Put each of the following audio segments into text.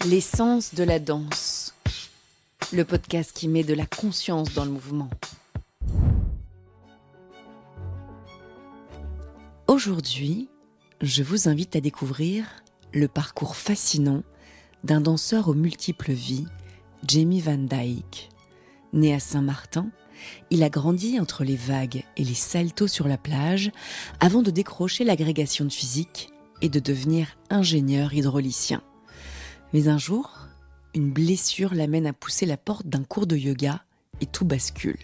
L'essence de la danse. Le podcast qui met de la conscience dans le mouvement. Aujourd'hui, je vous invite à découvrir le parcours fascinant d'un danseur aux multiples vies, Jamie Van Dyke. Né à Saint-Martin, il a grandi entre les vagues et les saltos sur la plage avant de décrocher l'agrégation de physique et de devenir ingénieur hydraulicien. Mais un jour, une blessure l'amène à pousser la porte d'un cours de yoga et tout bascule.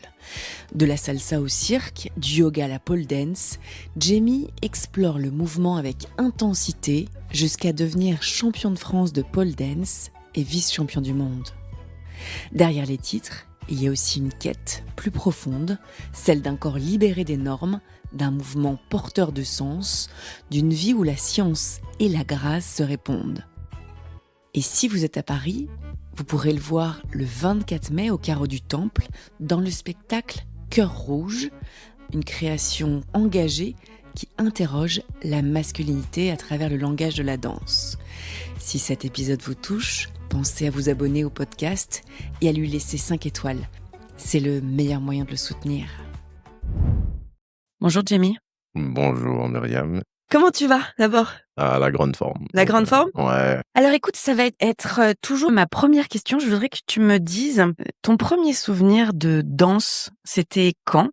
De la salsa au cirque, du yoga à la pole dance, Jamie explore le mouvement avec intensité jusqu'à devenir champion de France de pole dance et vice-champion du monde. Derrière les titres, il y a aussi une quête plus profonde, celle d'un corps libéré des normes, d'un mouvement porteur de sens, d'une vie où la science et la grâce se répondent. Et si vous êtes à Paris, vous pourrez le voir le 24 mai au Carreau du Temple dans le spectacle Cœur Rouge, une création engagée qui interroge la masculinité à travers le langage de la danse. Si cet épisode vous touche, pensez à vous abonner au podcast et à lui laisser 5 étoiles. C'est le meilleur moyen de le soutenir. Bonjour Jamie. Bonjour Myriam. Comment tu vas d'abord ? À la grande forme. La grande forme ? Ouais. Alors écoute, ça va être toujours ma première question. Je voudrais que tu me dises, ton premier souvenir de danse, c'était quand ?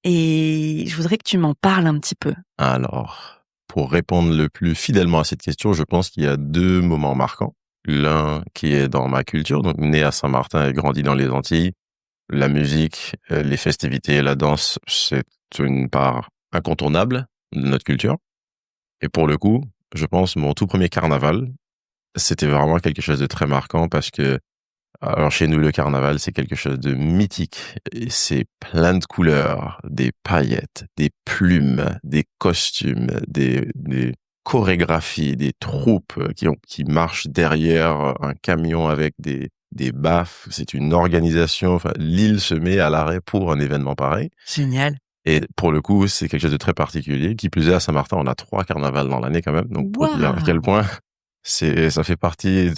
Et je voudrais que tu m'en parles un petit peu. Alors, pour répondre le plus fidèlement à cette question, je pense qu'il y a 2 moments marquants. L'un qui est dans ma culture, donc né à Saint-Martin et grandi dans les Antilles. La musique, les festivités, la danse, c'est une part incontournable de notre culture. Et pour le coup, je pense mon tout premier carnaval, c'était vraiment quelque chose de très marquant parce que, alors chez nous, le carnaval, c'est quelque chose de mythique. Et c'est plein de couleurs, des paillettes, des plumes, des costumes, des chorégraphies, des troupes qui marchent derrière un camion avec des baffes. C'est une organisation. Enfin, l'île se met à l'arrêt pour un événement pareil. Génial. Et pour le coup, c'est quelque chose de très particulier. Qui plus est, à Saint-Martin, on a 3 carnavals dans l'année quand même. Donc, pour dire à quel point ça fait partie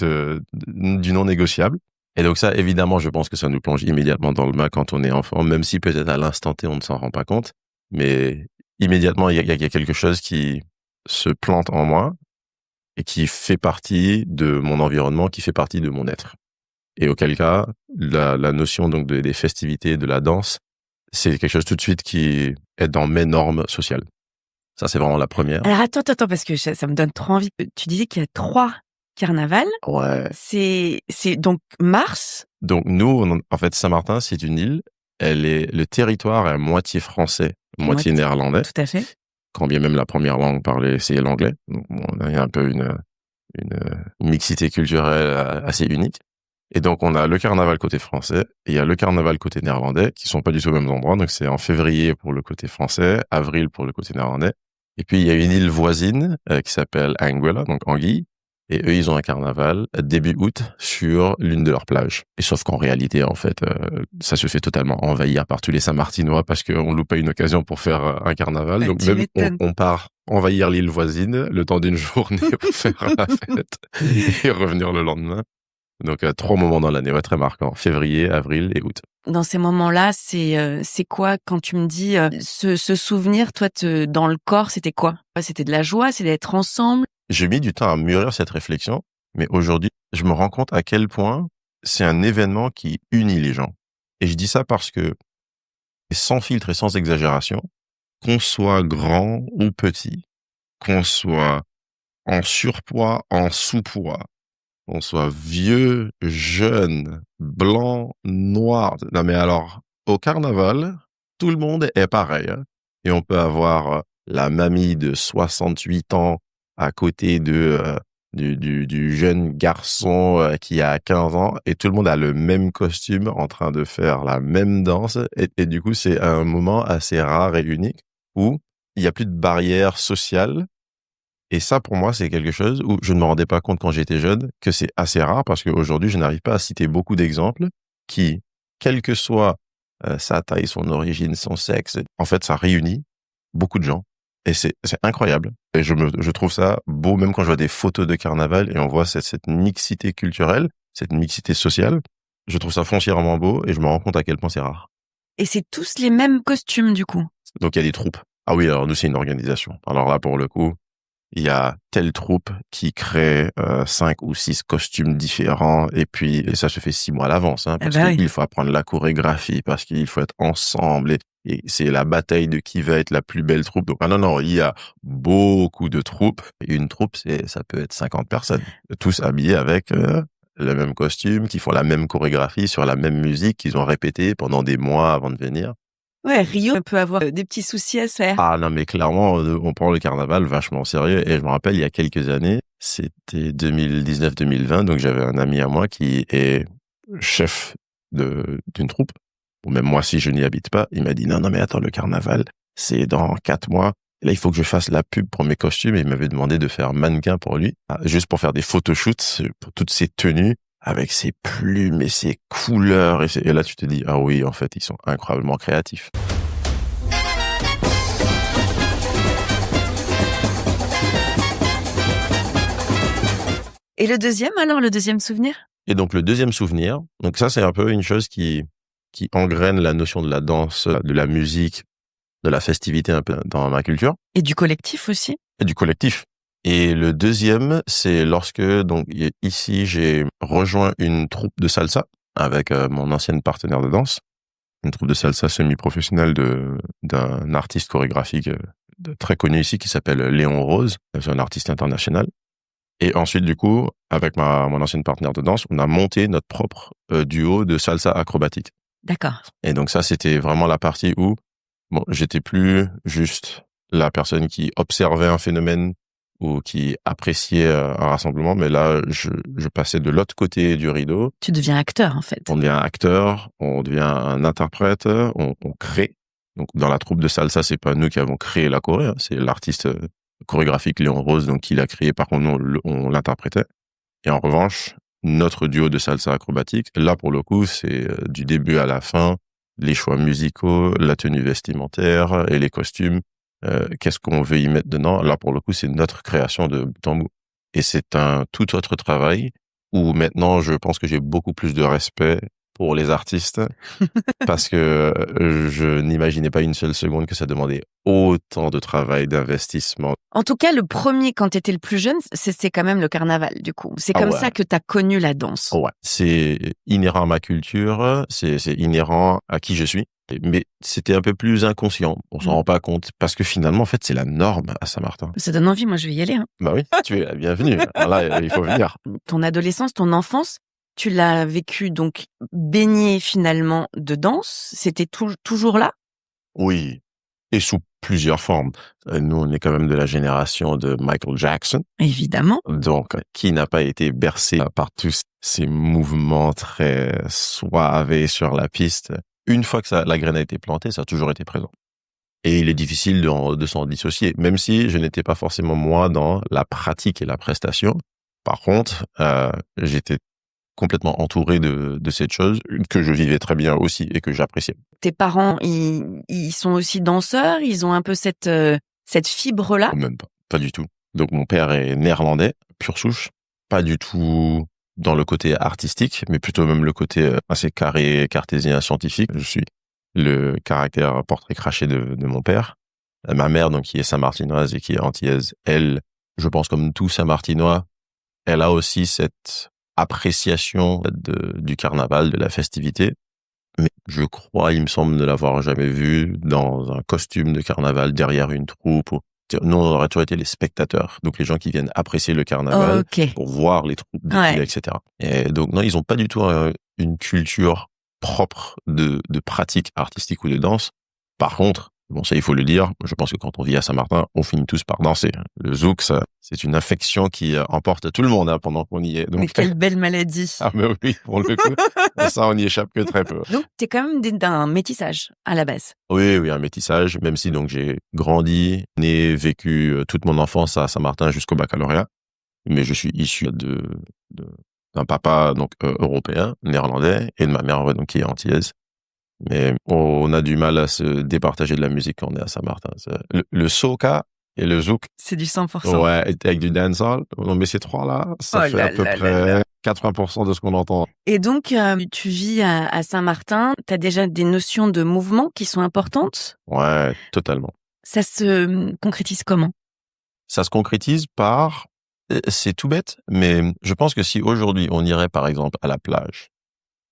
du non négociable. Et donc ça, évidemment, je pense que ça nous plonge immédiatement dans le bain quand on est enfant, même si peut-être à l'instant T, on ne s'en rend pas compte. Mais immédiatement, il y a quelque chose qui se plante en moi et qui fait partie de mon environnement, qui fait partie de mon être. Et auquel cas, la notion donc des festivités, de la danse, c'est quelque chose tout de suite qui est dans mes normes sociales. Ça, c'est vraiment la première. Alors attends, parce que ça me donne trop envie. Tu disais qu'il y a 3 carnavals. Ouais. C'est donc mars. Donc nous, en fait, Saint-Martin, c'est une île. Le territoire est à moitié français, moitié néerlandais. Tout à fait. Quand bien même la première langue parlée, c'est l'anglais. Donc on a un peu une mixité culturelle assez unique. Et donc, on a le carnaval côté français et il y a le carnaval côté néerlandais qui sont pas du tout au même endroit. Donc, c'est en février pour le côté français, avril pour le côté néerlandais. Et puis, il y a une île voisine qui s'appelle Anguilla, donc Anguille. Et eux, ils ont un carnaval début août sur l'une de leurs plages. Et sauf qu'en réalité, en fait, ça se fait totalement envahir par tous les Saint-Martinois parce qu'on loupe pas une occasion pour faire un carnaval. Donc, même on part envahir l'île voisine le temps d'une journée pour faire la fête et revenir le lendemain. Donc 3 moments dans l'année, ouais, très marquants. Février, avril et août. Dans ces moments-là, c'est quoi quand tu me dis ce souvenir, toi, dans le corps, c'était quoi ? C'était de la joie, c'est d'être ensemble ? J'ai mis du temps à mûrir cette réflexion, mais aujourd'hui, je me rends compte à quel point c'est un événement qui unit les gens. Et je dis ça parce que, sans filtre et sans exagération, qu'on soit grand ou petit, qu'on soit en surpoids, en sous-poids, qu'on soit vieux, jeune, blanc, noir. Non mais alors, au carnaval, tout le monde est pareil. Hein. Et on peut avoir la mamie de 68 ans à côté du jeune garçon qui a 15 ans et tout le monde a le même costume en train de faire la même danse. Et du coup, c'est un moment assez rare et unique où il n'y a plus de barrière sociale. Et ça, pour moi, c'est quelque chose où je ne me rendais pas compte quand j'étais jeune que c'est assez rare parce qu'aujourd'hui, je n'arrive pas à citer beaucoup d'exemples qui, quelle que soit sa taille, son origine, son sexe, en fait, ça réunit beaucoup de gens. Et c'est incroyable. Et je trouve ça beau, même quand je vois des photos de carnaval et on voit cette mixité culturelle, cette mixité sociale. Je trouve ça foncièrement beau et je me rends compte à quel point c'est rare. Et c'est tous les mêmes costumes, du coup. Donc il y a des troupes. Ah oui, alors nous c'est une organisation. Alors là pour le coup, il y a telle troupe qui crée 5 ou 6 costumes différents et ça se fait 6 mois à l'avance, hein, Ah parce bah oui. qu'il faut apprendre la chorégraphie, parce qu'il faut être ensemble et c'est la bataille de qui va être la plus belle troupe. Donc non, il y a beaucoup de troupes. Et une troupe, ça peut être 50 personnes, tous habillés avec le même costume, qui font la même chorégraphie sur la même musique qu'ils ont répété pendant des mois avant de venir. Ouais, Rio peut avoir des petits soucis à se faire. Ah non, mais clairement, on prend le carnaval vachement au sérieux. Et je me rappelle, il y a quelques années, c'était 2019-2020, donc j'avais un ami à moi qui est chef d'une troupe. Ou même moi, si je n'y habite pas, il m'a dit, non, mais attends, le carnaval, c'est dans 4 mois. Et là, il faut que je fasse la pub pour mes costumes. Et il m'avait demandé de faire mannequin pour lui, juste pour faire des photoshoots pour toutes ses tenues, avec ses plumes et ses couleurs. Et là, tu te dis, ah oui, en fait, ils sont incroyablement créatifs. Et le deuxième souvenir? Et donc le deuxième souvenir, donc ça c'est un peu une chose qui engraine la notion de la danse, de la musique, de la festivité un peu dans ma culture. Et du collectif aussi? Et du collectif. Et le deuxième, c'est lorsque donc ici j'ai rejoint une troupe de salsa avec mon ancienne partenaire de danse, une troupe de salsa semi-professionnelle d'un artiste chorégraphique très connu ici qui s'appelle Léon Rose, c'est un artiste international. Et ensuite, du coup, avec mon ancienne partenaire de danse, on a monté notre propre duo de salsa acrobatique. D'accord. Et donc ça, c'était vraiment la partie où, bon, j'étais plus juste la personne qui observait un phénomène ou qui appréciait un rassemblement, mais là, je passais de l'autre côté du rideau. Tu deviens acteur, en fait. On devient acteur, on devient un interprète, on crée. Donc dans la troupe de salsa, c'est pas nous qui avons créé la choré, hein, c'est l'artiste chorégraphique Léon Rose, donc il a créé, par contre nous on l'interprétait. Et en revanche, notre duo de salsa acrobatique, là pour le coup, c'est du début à la fin, les choix musicaux, la tenue vestimentaire et les costumes. Qu'est-ce qu'on veut y mettre dedans? Là pour le coup, c'est notre création de bout en bout. Et c'est un tout autre travail où maintenant je pense que j'ai beaucoup plus de respect pour les artistes parce que je n'imaginais pas une seule seconde que ça demandait autant de travail, d'investissement. En tout cas, le premier, quand t'étais le plus jeune, c'est quand même le carnaval, du coup. C'est comme ça que t'as connu la danse. Ouais. C'est inhérent à ma culture, c'est inhérent à qui je suis. Mais c'était un peu plus inconscient. On s'en rend pas compte. Parce que finalement, en fait, c'est la norme à Saint-Martin. Ça donne envie, moi je vais y aller. Hein. Bah oui, tu es la bienvenue. Alors là, il faut venir. Ton adolescence, ton enfance, tu l'as vécu donc baigné finalement de danse. C'était toujours là? Oui. Et sous plusieurs formes. Nous, on est quand même de la génération de Michael Jackson. Évidemment. Donc, qui n'a pas été bercé par tous ces mouvements très suaves sur la piste? Une fois que la graine a été plantée, ça a toujours été présent. Et il est difficile de s'en dissocier, même si je n'étais pas forcément moi dans la pratique et la prestation. Par contre, j'étais complètement entouré de cette chose que je vivais très bien aussi et que j'appréciais. Tes parents, ils sont aussi danseurs? Ils ont un peu cette fibre-là? Même pas, pas du tout. Donc mon père est néerlandais, pure souche, pas du tout dans le côté artistique, mais plutôt même le côté assez carré, cartésien, scientifique. Je suis le caractère portrait craché de mon père. Ma mère, donc, qui est saint-martinoise et qui est antillaise, elle, je pense comme tout saint-martinois, elle a aussi cette appréciation du carnaval, de la festivité. Mais je crois, il me semble ne l'avoir jamais vu dans un costume de carnaval derrière une troupe. Nous, on aurait toujours été les spectateurs, donc les gens qui viennent apprécier le carnaval pour voir les troupes défiler, etc. Et donc non, ils ont pas du tout une culture propre de pratique artistique ou de danse. Par contre, bon, ça, il faut le dire, je pense que quand on vit à Saint-Martin, on finit tous par danser. Le zouk, c'est une infection qui emporte tout le monde pendant qu'on y est. Donc, mais quelle belle maladie. Ah mais oui, pour le coup, ça, on n'y échappe que très peu. Donc, t'es quand même d'un métissage à la base. Oui, un métissage, même si donc j'ai grandi, né, vécu toute mon enfance à Saint-Martin jusqu'au baccalauréat. Mais je suis issu d'un papa donc européen, néerlandais, et de ma mère donc qui est antillaise. Mais on a du mal à se départager de la musique quand on est à Saint-Martin. Le soca et le zouk. C'est du 100%. Ouais, avec du dancehall. Mais ces trois-là, ça Oh fait là à peu là là près là. 80% de ce qu'on entend. Et donc, tu vis à Saint-Martin, tu as déjà des notions de mouvement qui sont importantes. Ouais, totalement. Ça se concrétise comment? Ça se concrétise par... C'est tout bête, mais je pense que si aujourd'hui on irait par exemple à la plage,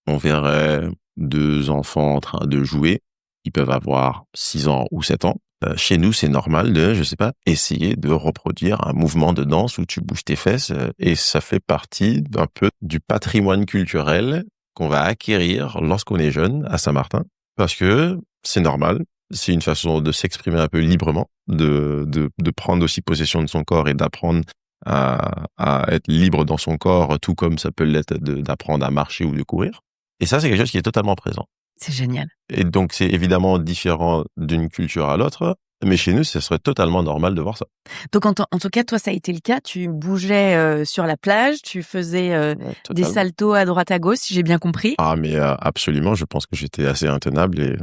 on verrait deux enfants en train de jouer, ils peuvent avoir 6 ans ou 7 ans. Chez nous, c'est normal de, je sais pas, essayer de reproduire un mouvement de danse où tu bouges tes fesses, et ça fait partie d'un peu du patrimoine culturel qu'on va acquérir lorsqu'on est jeune à Saint-Martin, parce que c'est normal. C'est une façon de s'exprimer un peu librement, de prendre aussi possession de son corps et d'apprendre à être libre dans son corps, tout comme ça peut l'être d'apprendre à marcher ou de courir. Et ça, c'est quelque chose qui est totalement présent. C'est génial. Et donc, c'est évidemment différent d'une culture à l'autre, mais chez nous, ce serait totalement normal de voir ça. Donc, en tout cas, toi, ça a été le cas. Tu bougeais sur la plage, tu faisais Ouais, des totalement. saltos à droite à gauche, si j'ai bien compris. Ah, mais absolument, je pense que j'étais assez intenable et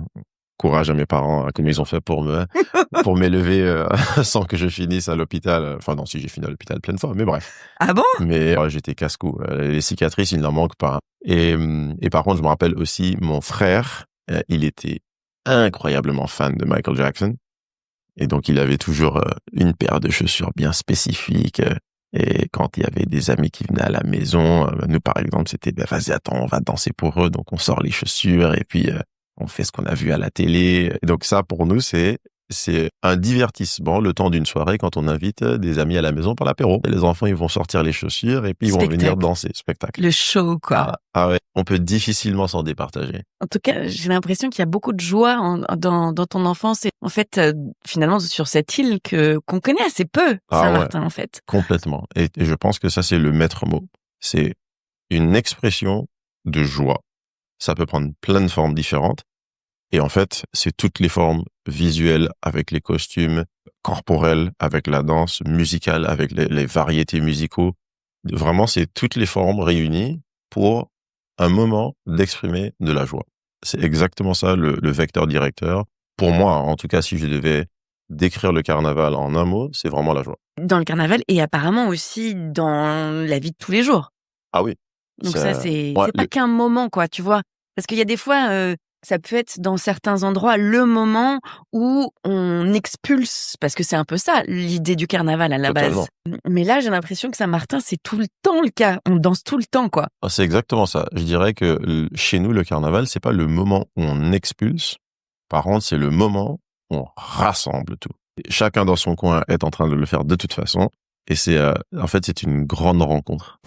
courage à mes parents, comment ils ont fait pour m'élever sans que je finisse à l'hôpital. Enfin non, si j'ai fini à l'hôpital plein de fois, mais bref. Ah bon? Mais j'étais casse-cou. Les cicatrices, il n'en manque pas. Et par contre, je me rappelle aussi, mon frère, il était incroyablement fan de Michael Jackson. Et donc, il avait toujours une paire de chaussures bien spécifiques. Et quand il y avait des amis qui venaient à la maison, nous, par exemple, c'était, ben, vas-y, attends, on va danser pour eux. Donc, on sort les chaussures et puis on fait ce qu'on a vu à la télé. Et donc, ça, pour nous, c'est un divertissement le temps d'une soirée quand on invite des amis à la maison pour l'apéro. Et les enfants, ils vont sortir les chaussures et puis ils vont venir Spectacle. danser. Spectacle. Le show, quoi. Ah ouais, on peut difficilement s'en départager. En tout cas, j'ai l'impression qu'il y a beaucoup de joie dans ton enfance et en fait, finalement, sur cette île qu'on connaît assez peu, Ah ouais, Saint-Martin, en fait. complètement. Et je pense que ça, c'est le maître mot. C'est une expression de joie. Ça peut prendre plein de formes différentes. Et en fait, c'est toutes les formes visuelles avec les costumes, corporelles avec la danse, musicale avec les variétés musicaux. Vraiment, c'est toutes les formes réunies pour un moment d'exprimer de la joie. C'est exactement ça le vecteur directeur. Pour moi, en tout cas, si je devais décrire le carnaval en un mot, c'est vraiment la joie. Dans le carnaval et apparemment aussi dans la vie de tous les jours. Ah oui. Donc ça, c'est ouais, pas qu'un moment, quoi, tu vois. Parce qu'il y a des fois, ça peut être dans certains endroits le moment où on expulse, parce que c'est un peu ça l'idée du carnaval à la totalement. base. Mais là, j'ai l'impression que Saint-Martin, c'est tout le temps le cas. On danse tout le temps, quoi. Ah, c'est exactement ça. Je dirais que chez nous, le carnaval, c'est pas le moment où on expulse. Par contre, c'est le moment où on rassemble tout. Et chacun dans son coin est en train de le faire de toute façon. Et en fait, c'est une grande rencontre.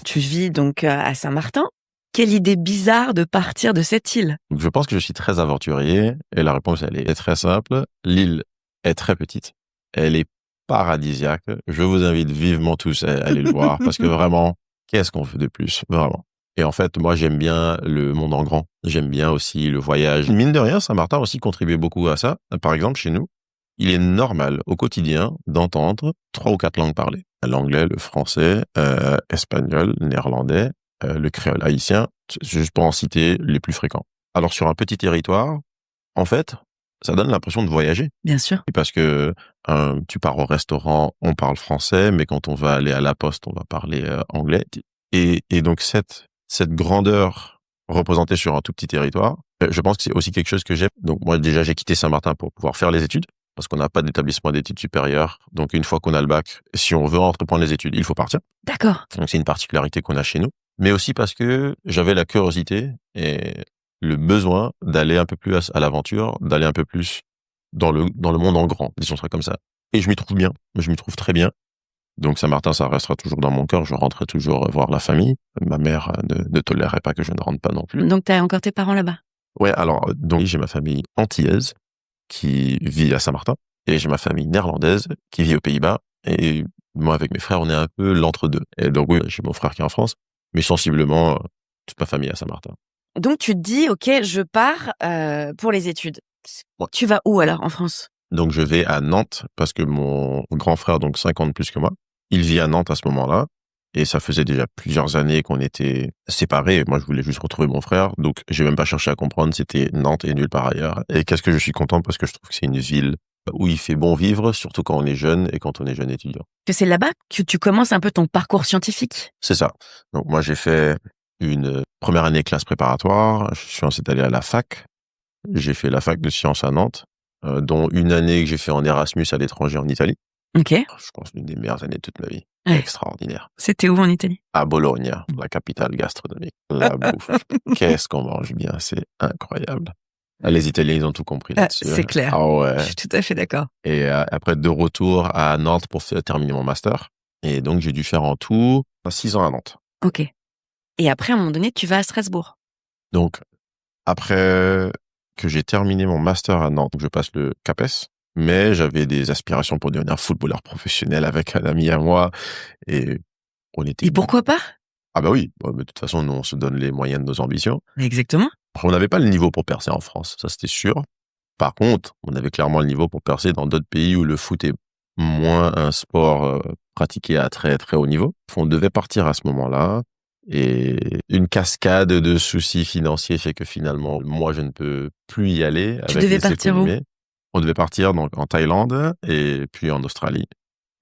Tu vis donc à Saint-Martin. Quelle idée bizarre de partir de cette île. Donc, je pense que je suis très aventurier. Et la réponse, elle est très simple. L'île est très petite. Elle est paradisiaque. Je vous invite vivement tous à aller le voir parce que vraiment, qu'est-ce qu'on veut de plus? Vraiment. Et en fait, moi, j'aime bien le monde en grand. J'aime bien aussi le voyage. Mine de rien, Saint-Martin aussi contribué beaucoup à ça. Par exemple, chez nous, il est normal au quotidien d'entendre 3 ou 4 langues parlées. L'anglais, le français, espagnol, néerlandais, le créole haïtien, juste pour en citer les plus fréquents. Alors, sur un petit territoire, en fait, ça donne l'impression de voyager. Bien sûr. Parce que tu pars au restaurant, on parle français, mais quand on va aller à la poste, on va parler anglais. Et donc, cette grandeur représentée sur un tout petit territoire, je pense que c'est aussi quelque chose que j'aime. Donc, moi, déjà, j'ai quitté Saint-Martin pour pouvoir faire les études, parce qu'on n'a pas d'établissement d'études supérieures. Donc, une fois qu'on a le bac, si on veut entreprendre les études, il faut partir. D'accord. Donc, c'est une particularité qu'on a chez nous. Mais aussi parce que j'avais la curiosité et le besoin d'aller un peu plus à l'aventure, d'aller un peu plus dans le monde en grand, disons ça comme ça. Et je m'y trouve bien, je m'y trouve très bien. Donc Saint-Martin, ça restera toujours dans mon cœur, je rentrerai toujours voir la famille. Ma mère ne tolérerait pas que je ne rentre pas non plus. Donc, tu as encore tes parents là-bas? Ouais, alors, donc j'ai ma famille antillaise qui vit à Saint-Martin et j'ai ma famille néerlandaise qui vit aux Pays-Bas. Et moi, avec mes frères, on est un peu l'entre-deux. Et donc oui, j'ai mon frère qui est en France, mais sensiblement, toute ma famille à Saint-Martin. Donc, tu te dis, OK, je pars pour les études. Ouais. Tu vas où alors en France? Donc je vais à Nantes parce que mon grand frère, donc 5 ans de plus que moi, il vit à Nantes à ce moment-là. Et ça faisait déjà plusieurs années qu'on était séparés. Moi, je voulais juste retrouver mon frère. Donc, j'ai même pas cherché à comprendre. C'était Nantes et nulle part ailleurs. Et qu'est-ce que je suis content parce que je trouve que c'est une ville où il fait bon vivre, surtout quand on est jeune et quand on est jeune étudiant. Que c'est là-bas que tu commences un peu ton parcours scientifique. C'est ça. Donc, moi, j'ai fait une première année classe préparatoire. Je suis ensuite allé à la fac. J'ai fait la fac de sciences à Nantes, dont une année que j'ai fait en Erasmus à l'étranger en Italie. Ok. Je pense l'une des meilleures années de toute ma vie. Ouais. Extraordinaire. C'était où en Italie? À Bologne, la capitale gastronomique. La bouffe. Qu'est-ce qu'on mange bien, c'est incroyable. Les Italiens, ils ont tout compris là-dessus. C'est clair. Ah ouais. Je suis tout à fait d'accord. Et après, de retour à Nantes pour terminer mon master. Et donc, j'ai dû faire en tout 6 ans à Nantes. Ok. Et après, à un moment donné, tu vas à Strasbourg. Donc, après que j'ai terminé mon master à Nantes, je passe le CAPES, mais j'avais des aspirations pour devenir footballeur professionnel avec un ami à moi. Et on était... Et pourquoi pas? Ah bah oui, mais de toute façon, nous, on se donne les moyens de nos ambitions. Exactement. On n'avait pas le niveau pour percer en France, ça c'était sûr. Par contre, on avait clairement le niveau pour percer dans d'autres pays où le foot est moins un sport pratiqué à très très haut niveau. On devait partir à ce moment-là et une cascade de soucis financiers fait que finalement, moi, je ne peux plus y aller. Tu devais partir où? On devait partir donc en Thaïlande et puis en Australie.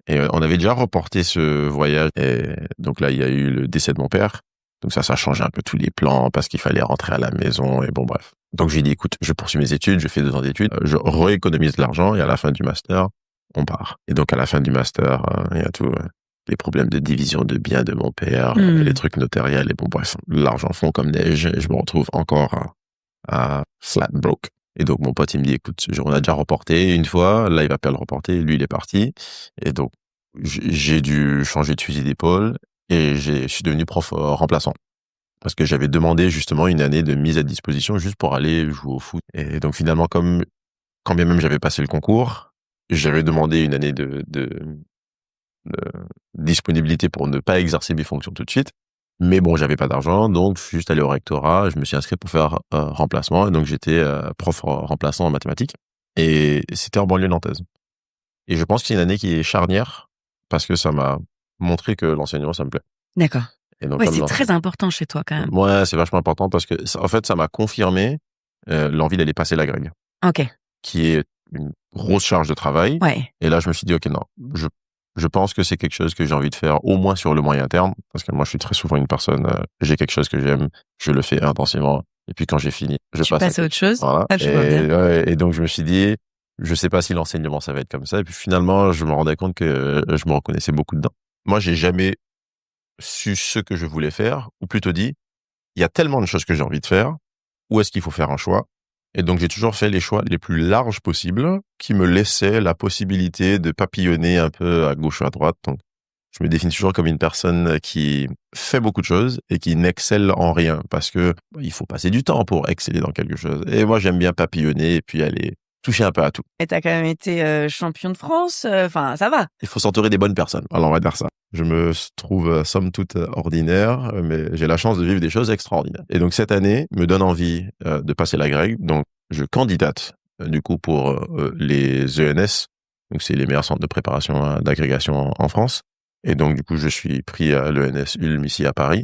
Et on avait déjà reporté ce voyage. Et donc là, il y a eu le décès de mon père. Donc ça a changé un peu tous les plans parce qu'il fallait rentrer à la maison et bon, bref. Donc j'ai dit, écoute, je poursuis mes études, je fais 2 ans d'études, je rééconomise de l'argent et à la fin du master, on part. Et donc à la fin du master, il y a tout, les problèmes de division de biens de mon père, les trucs notariels et bon, bref, l'argent fond comme neige et je me retrouve encore à flat broke. Et donc mon pote il me dit, écoute, on a déjà reporté une fois, là il va pas le reporter, lui il est parti. Et donc j'ai dû changer de fusil d'épaule et je suis devenu prof remplaçant. Parce que j'avais demandé justement une année de mise à disposition juste pour aller jouer au foot. Et donc finalement, quand bien même j'avais passé le concours, j'avais demandé une année de disponibilité pour ne pas exercer mes fonctions tout de suite. Mais bon, j'avais pas d'argent, donc je suis juste allé au rectorat, je me suis inscrit pour faire remplacement, et donc j'étais prof remplaçant en mathématiques. Et c'était en banlieue nantaise. Et je pense que c'est une année qui est charnière, parce que ça m'a montré que l'enseignement, ça me plaît. D'accord. Et donc, Ouais, c'est très important chez toi quand même. Ouais, c'est vachement important parce que, en fait, ça m'a confirmé l'envie d'aller passer la grègue. Ok. Qui est une grosse charge de travail. Ouais. Et là, je me suis dit, ok, non, je pense que c'est quelque chose que j'ai envie de faire au moins sur le moyen terme, parce que moi, je suis très souvent une personne, j'ai quelque chose que j'aime, je le fais intensivement, et puis quand j'ai fini, je passe à autre chose. Voilà. Ah, je vois bien. Ouais, et donc, je me suis dit, je sais pas si l'enseignement, ça va être comme ça. Et puis finalement, je me rendais compte que je me reconnaissais beaucoup dedans. Moi, j'ai jamais su ce que je voulais faire, ou plutôt dit, il y a tellement de choses que j'ai envie de faire, où est-ce qu'il faut faire un choix? Et donc, j'ai toujours fait les choix les plus larges possibles, qui me laissaient la possibilité de papillonner un peu à gauche ou à droite. Donc, je me définis toujours comme une personne qui fait beaucoup de choses et qui n'excelle en rien, parce que il faut passer du temps pour exceller dans quelque chose. Et moi, j'aime bien papillonner et puis aller toucher un peu à tout. Et t'as quand même été champion de France, enfin, ça va. Il faut s'entourer des bonnes personnes. Alors, on va dire ça. Je me trouve somme toute ordinaire, mais j'ai la chance de vivre des choses extraordinaires. Et donc cette année me donne envie de passer la grègue. Donc je candidate du coup pour les ENS. Donc c'est les meilleurs centres de préparation d'agrégation en France. Et donc du coup je suis pris à l'ENS Ulm ici à Paris.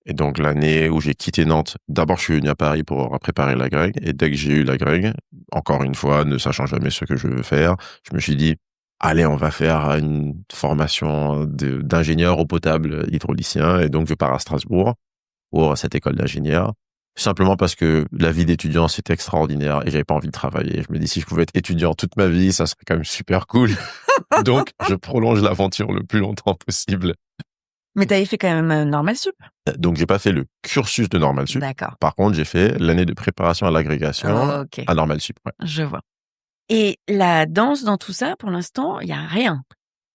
Et donc l'année où j'ai quitté Nantes, d'abord je suis venu à Paris pour préparer la grègue. Et dès que j'ai eu la grègue, encore une fois, ne sachant jamais ce que je veux faire, je me suis dit, allez, on va faire une formation d'ingénieur eau potable hydraulicien. Et donc, je pars à Strasbourg pour cette école d'ingénieur. Simplement parce que la vie d'étudiant, c'était extraordinaire et j'avais pas envie de travailler. Je me dis, si je pouvais être étudiant toute ma vie, ça serait quand même super cool. Donc, je prolonge l'aventure le plus longtemps possible. Mais t'avais fait quand même Normal Sup. Donc, j'ai pas fait le cursus de Normal Sup. D'accord. Par contre, j'ai fait l'année de préparation à l'agrégation à Normal Sup. Ouais. Je vois. Et la danse dans tout ça, pour l'instant, il y a rien.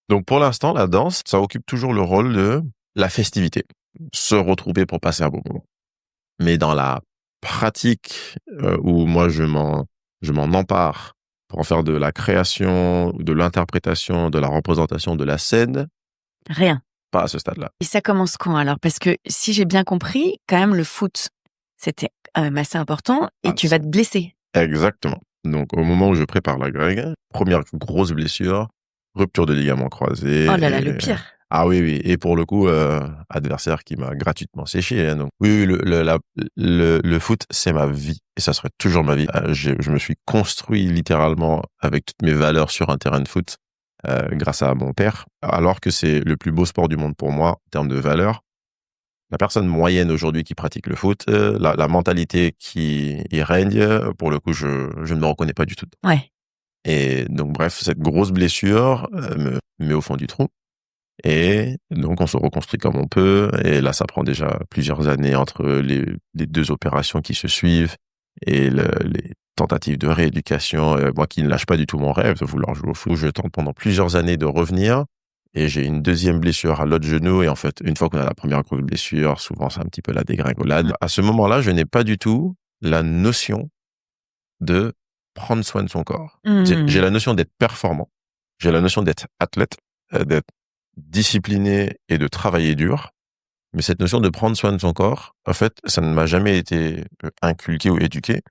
Donc, pour l'instant, la danse, ça occupe toujours le rôle de la festivité. Se retrouver pour passer un bon moment. Mais dans la pratique où moi, je m'en empare pour en faire de la création, de l'interprétation, de la représentation, de la scène. Rien. Pas à ce stade-là. Et ça commence quand alors? Parce que si j'ai bien compris, quand même le foot, c'était assez important et tu vas te blesser. Exactement. Donc au moment où je prépare la grègue, première grosse blessure, rupture de ligament croisé. Oh là là, le pire. Ah oui, oui. Et pour le coup, adversaire qui m'a gratuitement séché, hein, donc oui, oui, le foot, c'est ma vie et ça serait toujours ma vie. Je me suis construit littéralement avec toutes mes valeurs sur un terrain de foot, grâce à mon père, alors que c'est le plus beau sport du monde pour moi en termes de valeurs. La personne moyenne aujourd'hui qui pratique le foot, la mentalité qui y règne, pour le coup, je ne me reconnais pas du tout. Ouais. Et donc bref, cette grosse blessure, me met au fond du trou. Et donc, on se reconstruit comme on peut. Et là, ça prend déjà plusieurs années entre les deux opérations qui se suivent et les tentatives de rééducation. Moi qui ne lâche pas du tout mon rêve de vouloir jouer au foot, je tente pendant plusieurs années de revenir. Et j'ai une deuxième blessure à l'autre genou. Et en fait, une fois qu'on a la première grosse blessure, souvent c'est un petit peu la dégringolade. À ce moment-là, je n'ai pas du tout la notion de prendre soin de son corps. J'ai Mmh. la notion d'être performant. J'ai la notion d'être athlète, d'être discipliné et de travailler dur. Mais cette notion de prendre soin de son corps, en fait, ça ne m'a jamais été inculqué ou éduqué.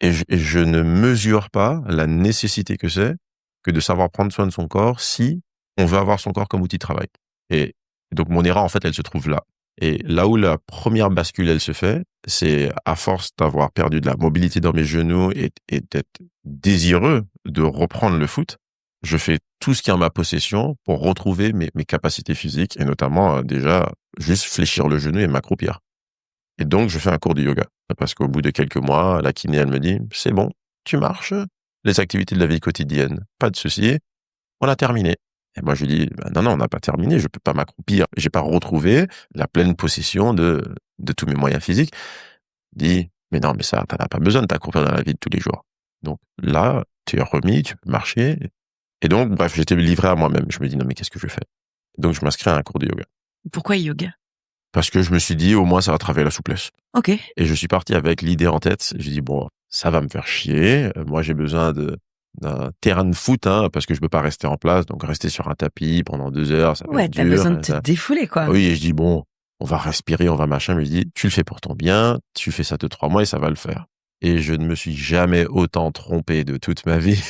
Et je ne mesure pas la nécessité que c'est que de savoir prendre soin de son corps si on veut avoir son corps comme outil de travail. Et donc, mon erreur, en fait, elle se trouve là. Et là où la première bascule, elle se fait, c'est à force d'avoir perdu de la mobilité dans mes genoux et d'être désireux de reprendre le foot, je fais tout ce qui est en ma possession pour retrouver mes capacités physiques et notamment, déjà, juste fléchir le genou et m'accroupir. Et donc, je fais un cours de yoga. Parce qu'au bout de quelques mois, la kiné, elle me dit, c'est bon, tu marches, les activités de la vie quotidienne, pas de souci, on a terminé. Et moi, je lui dis, bah, non, non, on n'a pas terminé, je peux pas m'accroupir. J'ai pas retrouvé la pleine possession de tous mes moyens physiques. Il dit, mais non, mais ça, t'en as pas besoin de t'accroupir dans la vie de tous les jours. Donc là, tu es remis, tu peux marcher. Et donc, bref, j'étais livré à moi-même. Je me dis, non, mais qu'est-ce que je fais? Donc, je m'inscris à un cours de yoga. Pourquoi yoga? Parce que je me suis dit, au moins, ça va travailler la souplesse. Ok. Et je suis parti avec l'idée en tête. J'ai dit, bon, ça va me faire chier. Moi, j'ai besoin d'un terrain de foot, hein, parce que je peux pas rester en place. Donc, rester sur un tapis pendant 2 heures, ça va Ouais, être t'as dur. besoin de te défouler, quoi. Oui, et je dis, bon, on va respirer, on va machin. Mais je dis, tu le fais pour ton bien. Tu fais ça 2-3 mois et ça va le faire. Et je ne me suis jamais autant trompé de toute ma vie.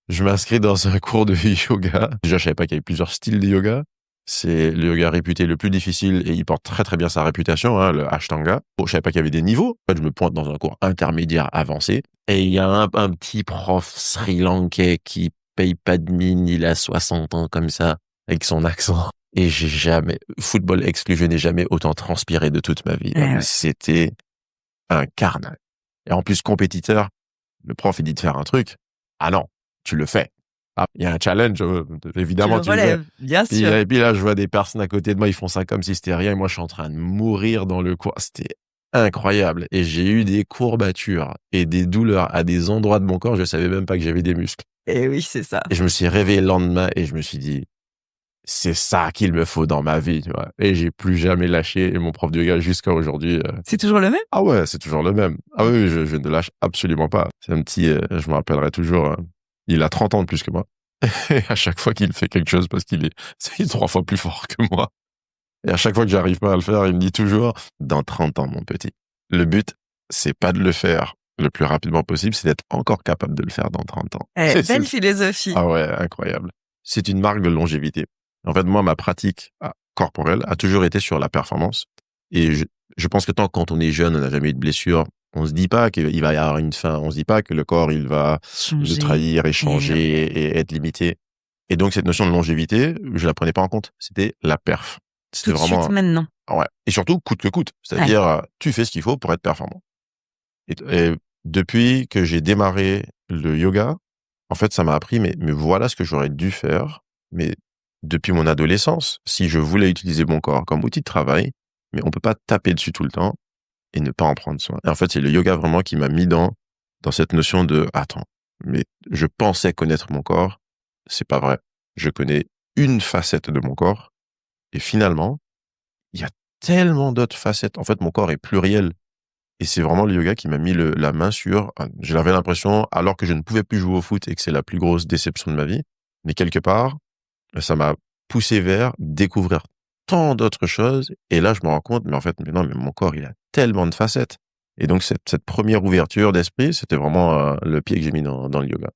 Je m'inscris dans un cours de yoga. Déjà, je savais pas qu'il y avait plusieurs styles de yoga. C'est le yoga réputé le plus difficile et il porte très très bien sa réputation, hein, le Ashtanga. Bon, je savais pas qu'il y avait des niveaux. En fait, je me pointe dans un cours intermédiaire avancé et il y a un petit prof sri-lankais qui paye pas de mine, il a 60 ans comme ça, avec son accent. Et j'ai jamais, football exclu, je n'ai jamais autant transpiré de toute ma vie. Ouais, ouais. C'était un carnage. Et en plus, compétiteur, le prof, il dit de faire un truc. Ah non, tu le fais. Ah, il y a un challenge, évidemment, tu le fais. bien Et puis là, je vois des personnes à côté de moi, ils font ça comme si c'était rien. Et moi, je suis en train de mourir dans le coin. C'était incroyable. Et j'ai eu des courbatures et des douleurs à des endroits de mon corps. Je savais même pas que j'avais des muscles. Et oui, c'est ça. Et je me suis réveillé le lendemain et je me suis dit, c'est ça qu'il me faut dans ma vie, tu vois. Et j'ai plus jamais lâché. Et mon prof de yoga jusqu'à aujourd'hui, C'est toujours le même? ah ouais, c'est toujours le même. Ah oui, je ne lâche absolument pas. C'est un petit, je me rappellerai toujours, il a 30 ans de plus que moi. Et à chaque fois qu'il fait quelque chose, parce c'est 3 fois plus fort que moi. Et à chaque fois que j'arrive pas à le faire, il me dit toujours, dans 30 ans, mon petit. Le but, c'est pas de le faire le plus rapidement possible, c'est d'être encore capable de le faire dans 30 ans. Belle philosophie. Ah ouais, incroyable. C'est une marque de longévité. En fait, moi, ma pratique corporelle a toujours été sur la performance. Et je pense que quand on est jeune, on n'a jamais eu de blessure, on se dit pas qu'il va y avoir une fin. On se dit pas que le corps, il va nous Changer. trahir et changer et être limité. Et donc, cette notion de longévité, je la prenais pas en compte. C'était la perf. Tout C'était de vraiment, suite, maintenant. ouais. Et surtout, coûte que coûte. C'est-à-dire, tu fais ce qu'il faut pour être performant. Et depuis que j'ai démarré le yoga, en fait, ça m'a appris, mais voilà ce que j'aurais dû faire. Mais depuis mon adolescence, si je voulais utiliser mon corps comme outil de travail, mais on peut pas taper dessus tout le temps et ne pas en prendre soin. Et en fait, c'est le yoga vraiment qui m'a mis dans cette notion de, attends, mais je pensais connaître mon corps. C'est pas vrai. Je connais une facette de mon corps. Et finalement, il y a tellement d'autres facettes. En fait, mon corps est pluriel. Et c'est vraiment le yoga qui m'a mis la main sur, j'avais l'impression, alors que je ne pouvais plus jouer au foot et que c'est la plus grosse déception de ma vie, mais quelque part, ça m'a poussé vers découvrir tant d'autres choses. Et là, je me rends compte, mais en fait, mais non, mais mon corps, il a tellement de facettes. Et donc, cette première ouverture d'esprit, c'était vraiment le pied que j'ai mis dans le yoga.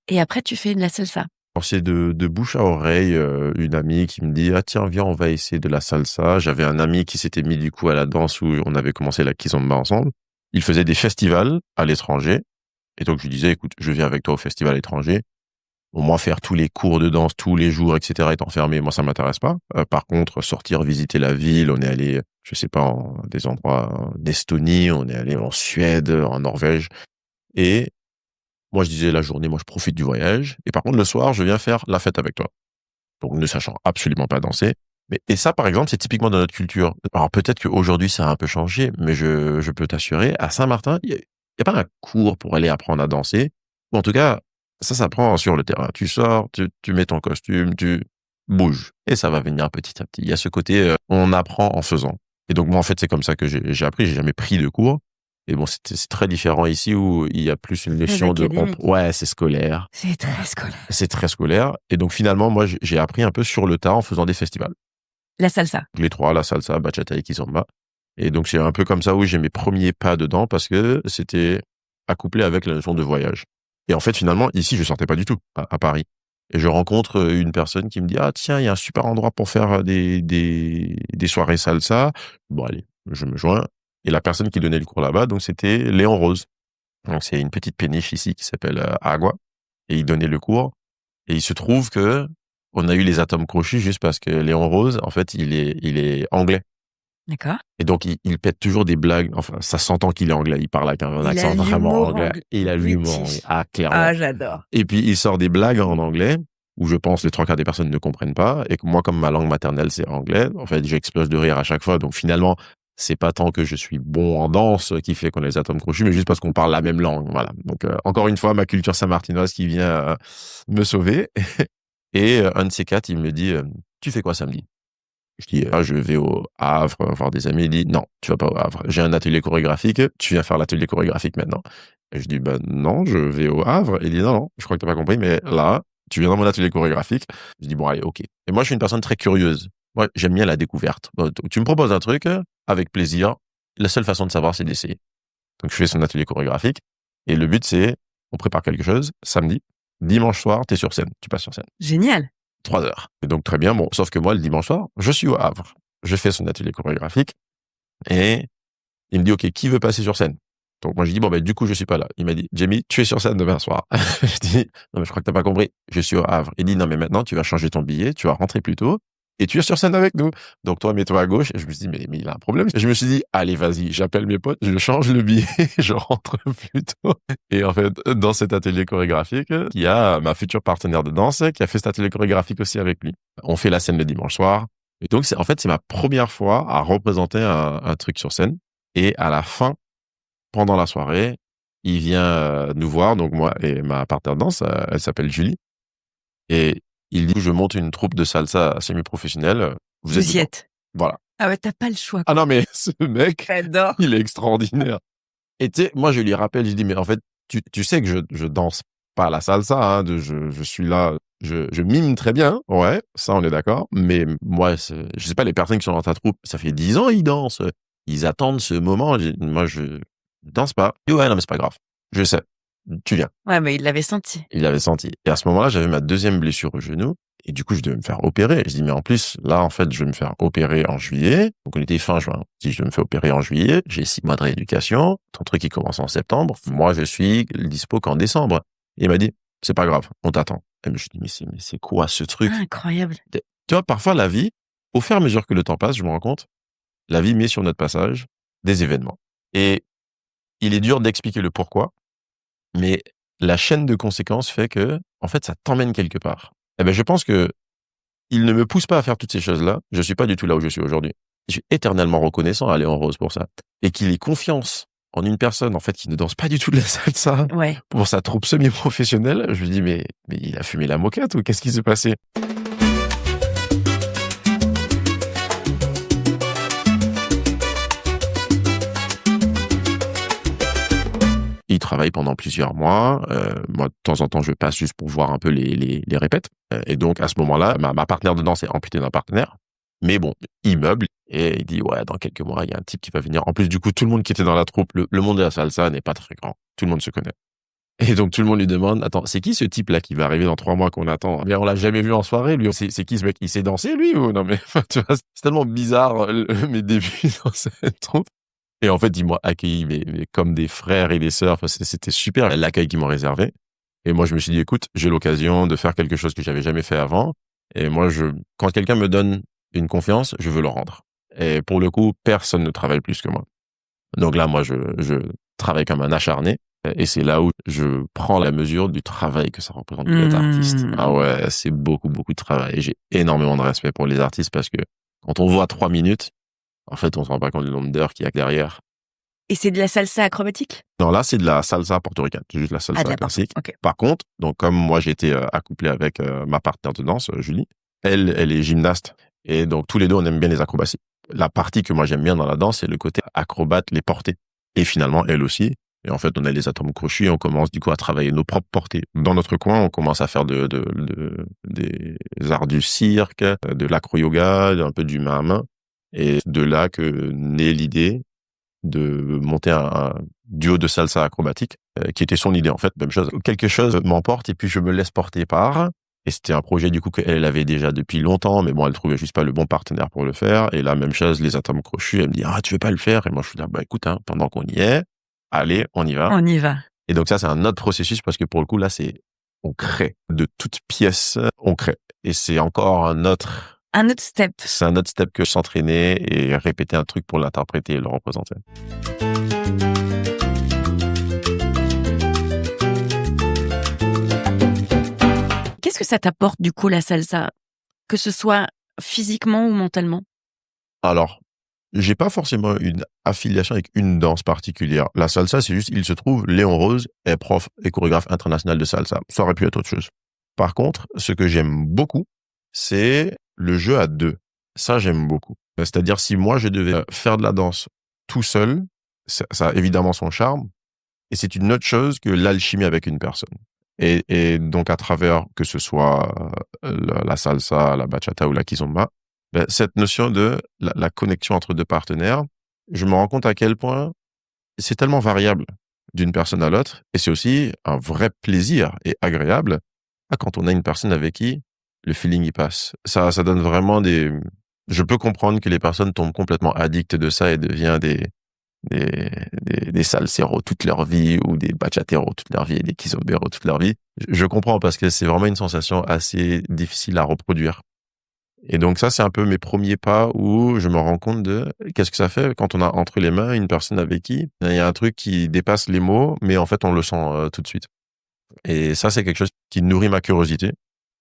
Et après, tu fais de la salsa. Alors, c'est de bouche à oreille, une amie qui me dit: «Ah tiens, viens, on va essayer de la salsa». J'avais un ami qui s'était mis du coup à la danse où on avait commencé la kizomba ensemble. Il faisait des festivals à l'étranger et donc je lui disais: «Écoute, je viens avec toi au festival étranger. Au moins faire tous les cours de danse tous les jours et cetera, être enfermé, moi ça m'intéresse pas. Par contre, sortir, visiter la ville, on est allé, je sais pas, en des endroits d'Estonie, on est allé en Suède, en Norvège et moi je disais la journée, moi je profite du voyage et par contre le soir, je viens faire la fête avec toi». Donc ne sachant absolument pas danser. Mais et ça par exemple, c'est typiquement dans notre culture. Alors peut-être qu'aujourd'hui ça a un peu changé, mais je peux t'assurer, à Saint-Martin, il y a pas un cours pour aller apprendre à danser. Ou en tout cas, ça s'apprend sur le terrain. Tu sors, tu mets ton costume, tu bouges et ça va venir petit à petit. Il y a ce côté, on apprend en faisant. Et donc moi en fait, c'est comme ça que j'ai appris, j'ai jamais pris de cours. Et bon, c'est très différent ici où il y a plus une Très notion de académique. ouais, c'est scolaire. C'est très scolaire. C'est très scolaire. Et donc finalement, moi, j'ai appris un peu sur le tas en faisant des festivals. La salsa. Les trois, la salsa, bachata et kizomba. Et donc c'est un peu comme ça où j'ai mes premiers pas dedans parce que c'était accouplé avec la notion de voyage. Et en fait, finalement, ici, je sortais pas du tout à Paris. Et je rencontre une personne qui me dit: «Ah tiens, il y a un super endroit pour faire des soirées salsa». Bon allez, je me joins. Et la personne qui donnait le cours là-bas, donc c'était Léon Rose. Donc c'est une petite péniche ici qui s'appelle Agua. Et il donnait le cours. Et il se trouve que on a eu les atomes crochus juste parce que Léon Rose, en fait, il est anglais. D'accord. Et donc, il pète toujours des blagues. Enfin, ça s'entend qu'il est anglais. Il parle avec un Il a accent vraiment l'humour anglais. anglais. Et il a l'humour British. anglais. Ah, clairement. Ah, j'adore. Et puis, il sort des blagues en anglais où je pense les trois quarts des personnes ne comprennent pas. Et que moi, comme ma langue maternelle, c'est anglais, en fait, j'explose de rire à chaque fois. Donc, finalement, c'est pas tant que je suis bon en danse qui fait qu'on a les atomes crochus, mais juste parce qu'on parle la même langue. Voilà. Donc, encore une fois, ma culture saint-martinoise qui vient me sauver. Et un de ces quatre, il me dit: «Tu fais quoi samedi?» Je dis: «Ah, je vais au Havre voir des amis». Il dit: «Non, tu vas pas au Havre. J'ai un atelier chorégraphique, tu viens faire l'atelier chorégraphique maintenant». Et je dis: «Bah non, je vais au Havre». Il dit: «Non, non, je crois que t'as pas compris, mais là, tu viens dans mon atelier chorégraphique». Je dis: «Bon allez, OK». Et moi, je suis une personne très curieuse. Moi, j'aime bien la découverte. Tu me proposes un truc, avec plaisir. La seule façon de savoir, c'est d'essayer. Donc je fais son atelier chorégraphique et le but, c'est on prépare quelque chose samedi. Dimanche soir, t'es sur scène, tu passes sur scène. Génial. 3 heures. Et donc très bien, bon, sauf que moi, le dimanche soir, je suis au Havre. Je fais son atelier chorégraphique et il me dit: «OK, qui veut passer sur scène?» Donc moi, je dis: «Bon, ben, du coup, je suis pas là». Il m'a dit: «Jamie, tu es sur scène demain soir». Je dis: «Non, mais je crois que t'as pas compris. Je suis au Havre». Il dit: «Non, mais maintenant, tu vas changer ton billet, tu vas rentrer plus tôt et tu es sur scène avec nous. Donc toi, mets-toi à gauche». Et je me suis dit: «Mais il a un problème». Et je me suis dit: «Allez, vas-y, j'appelle mes potes, je change le billet, je rentre plus tôt». Et en fait, dans cet atelier chorégraphique, il y a ma future partenaire de danse qui a fait cet atelier chorégraphique aussi avec lui. On fait la scène le dimanche soir. Et donc, c'est ma première fois à représenter un truc sur scène. Et à la fin, pendant la soirée, il vient nous voir, donc moi et ma partenaire de danse, elle s'appelle Julie. Et il dit: «Je monte une troupe de salsa semi-professionnelle. Vous êtes Vous y dedans». êtes. Voilà. Ah ouais, t'as pas le choix. Ah non, mais ce mec, J'adore. il est extraordinaire. Et tu sais, moi, je lui rappelle, je dis: «Mais en fait, tu sais que je danse pas la salsa, hein, je suis là, je mime très bien, ouais, ça, on est d'accord. Mais moi, je sais pas, les personnes qui sont dans ta troupe, ça fait 10 ans, ils dansent. Ils attendent ce moment. Moi, je danse pas». Il dit: «Ouais, non, mais c'est pas grave. Je sais. Tu viens». Ouais, mais il l'avait senti. Il l'avait senti. Et à ce moment-là, j'avais ma deuxième blessure au genou. Et du coup, je devais me faire opérer. Je dis: «Mais en plus, là, en fait, je vais me faire opérer en juillet». Donc, on était fin juin. Je dis: «Je me fais opérer en juillet. J'ai 6 mois de rééducation. Ton truc, il commence en septembre. Moi, je suis dispo qu'en décembre». Et il m'a dit: «C'est pas grave. On t'attend». Et je me suis dit: mais c'est quoi ce truc?» Incroyable. Tu vois, parfois, la vie, au fur et à mesure que le temps passe, je me rends compte, la vie met sur notre passage des événements. Et il est dur d'expliquer le pourquoi, mais la chaîne de conséquences fait que, en fait, ça t'emmène quelque part. Eh ben, je pense que il ne me pousse pas à faire toutes ces choses-là. Je suis pas du tout là où je suis aujourd'hui. Je suis éternellement reconnaissant à Léon Rose pour ça. Et qu'il ait confiance en une personne, en fait, qui ne danse pas du tout de la salsa Ouais. pour sa troupe semi-professionnelle. Je me dis, mais il a fumé la moquette ou qu'est-ce qui s'est passé? Il travaille pendant plusieurs mois. Moi, de temps en temps, je passe juste pour voir un peu les répètes. Et donc, à ce moment-là, ma partenaire de danse est amputée d'un partenaire. Mais bon, il meuble et il dit, ouais, dans quelques mois, il y a un type qui va venir. En plus, du coup, tout le monde qui était dans la troupe, le monde de la salsa n'est pas très grand. Tout le monde se connaît. Et donc, tout le monde lui demande, attends, c'est qui ce type-là qui va arriver dans 3 mois qu'on attend? Bien, on l'a jamais vu en soirée, lui. C'est qui ce mec? Il sait danser, lui? Ou non, mais, tu vois, c'est tellement bizarre, mes débuts dans cette troupe. Et en fait, ils m'ont accueilli mais comme des frères et des sœurs. Enfin, c'était super l'accueil qu'ils m'ont réservé. Et moi, je me suis dit, écoute, j'ai l'occasion de faire quelque chose que j'avais jamais fait avant. Et moi, quand quelqu'un me donne une confiance, je veux le rendre. Et pour le coup, personne ne travaille plus que moi. Donc là, moi, je travaille comme un acharné. Et c'est là où je prends la mesure du travail que ça représente d'être artiste. Ah ouais, c'est beaucoup, beaucoup de travail. Et j'ai énormément de respect pour les artistes parce que quand on voit 3 minutes, en fait, on se rend pas compte du nombre d'heures qu'il y a derrière. Et c'est de la salsa acrobatique? Non, là, c'est de la salsa portoricaine. C'est juste la salsa classique. Okay. Par contre, donc, comme moi, j'ai été accouplé avec ma partenaire de danse, Julie, elle est gymnaste. Et donc, tous les deux, on aime bien les acrobaties. La partie que moi, j'aime bien dans la danse, c'est le côté acrobate, les portées. Et finalement, elle aussi. Et en fait, on a les atomes crochus et on commence du coup à travailler nos propres portées. Dans notre coin, on commence à faire des arts du cirque, de l'acro-yoga, un peu du main à main. Et de là que naît l'idée de monter un duo de salsa acrobatique, qui était son idée en fait, même chose. Quelque chose m'emporte et puis je me laisse porter par. Et c'était un projet du coup qu'elle avait déjà depuis longtemps, mais bon, elle trouvait juste pas le bon partenaire pour le faire. Et la même chose, les atomes crochus, elle me dit, ah, tu veux pas le faire? Et moi, je suis là, bah écoute, hein, pendant qu'on y est, allez, on y va. On y va. Et donc ça, c'est un autre processus parce que pour le coup, là, on crée. De toutes pièces, on crée. Et c'est encore un autre step. C'est un autre step que s'entraîner et répéter un truc pour l'interpréter et le représenter. Qu'est-ce que ça t'apporte du coup la salsa, que ce soit physiquement ou mentalement? Alors, j'ai pas forcément une affiliation avec une danse particulière. La salsa, c'est juste, il se trouve, Léon Rose est prof et chorégraphe international de salsa. Ça aurait pu être autre chose. Par contre, ce que j'aime beaucoup, c'est le jeu à deux. Ça, j'aime beaucoup. C'est-à-dire, si moi, je devais faire de la danse tout seul, ça a évidemment son charme. Et c'est une autre chose que l'alchimie avec une personne. Et donc, à travers, que ce soit la salsa, la bachata ou la kizomba, cette notion de la connexion entre deux partenaires, je me rends compte à quel point c'est tellement variable d'une personne à l'autre. Et c'est aussi un vrai plaisir et agréable quand on a une personne avec qui le feeling y passe. Ça donne vraiment je peux comprendre que les personnes tombent complètement addictes de ça et deviennent des salseros toute leur vie ou des bachateros toute leur vie et des kizomberos toute leur vie. Je comprends parce que c'est vraiment une sensation assez difficile à reproduire. Et donc ça, c'est un peu mes premiers pas où je me rends compte de qu'est-ce que ça fait quand on a entre les mains une personne avec qui il y a un truc qui dépasse les mots, mais en fait, on le sent tout de suite. Et ça, c'est quelque chose qui nourrit ma curiosité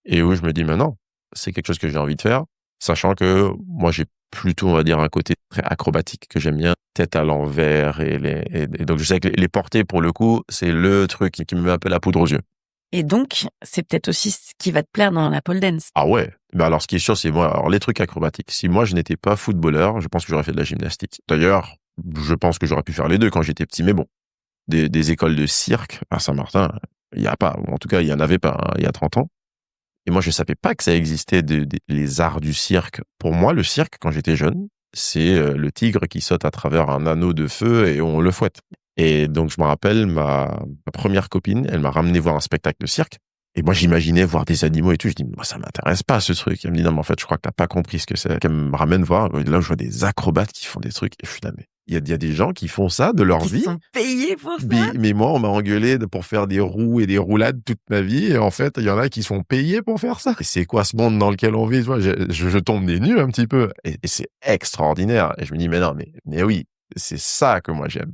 et où je me dis maintenant, c'est quelque chose que j'ai envie de faire, sachant que moi, j'ai plutôt, on va dire, un côté très acrobatique que j'aime bien, tête à l'envers et donc je sais que les portées, pour le coup, c'est le truc qui me met un peu la poudre aux yeux. Et donc, c'est peut-être aussi ce qui va te plaire dans la pole dance. Ah ouais. Mais alors, ce qui est sûr, c'est moi, alors les trucs acrobatiques. Si moi, je n'étais pas footballeur, je pense que j'aurais fait de la gymnastique. D'ailleurs, je pense que j'aurais pu faire les deux quand j'étais petit, mais bon. Des écoles de cirque à Saint-Martin, il y a pas, ou en tout cas, il y en avait pas, hein, il y a 30 ans. Et moi, je savais pas que ça existait les arts du cirque. Pour moi, le cirque, quand j'étais jeune, c'est le tigre qui saute à travers un anneau de feu et on le fouette. Et donc, je me rappelle, ma première copine, elle m'a ramené voir un spectacle de cirque. Et moi, j'imaginais voir des animaux et tout. Je dis, moi, ça m'intéresse pas, ce truc. Elle me dit, non, mais en fait, je crois que t'as pas compris ce que c'est. Elle me ramène voir. Là, je vois des acrobates qui font des trucs. Et je suis là, mais il y a des gens qui font ça de leur vie. Qui sont payés pour ça. Mais moi, on m'a engueulé pour faire des roues et des roulades toute ma vie. Et en fait, il y en a qui sont payés pour faire ça. Et c'est quoi ce monde dans lequel on vit? Tu vois, je tombe des nues un petit peu. Et c'est extraordinaire. Et je me dis, mais non, mais oui, c'est ça que moi j'aime.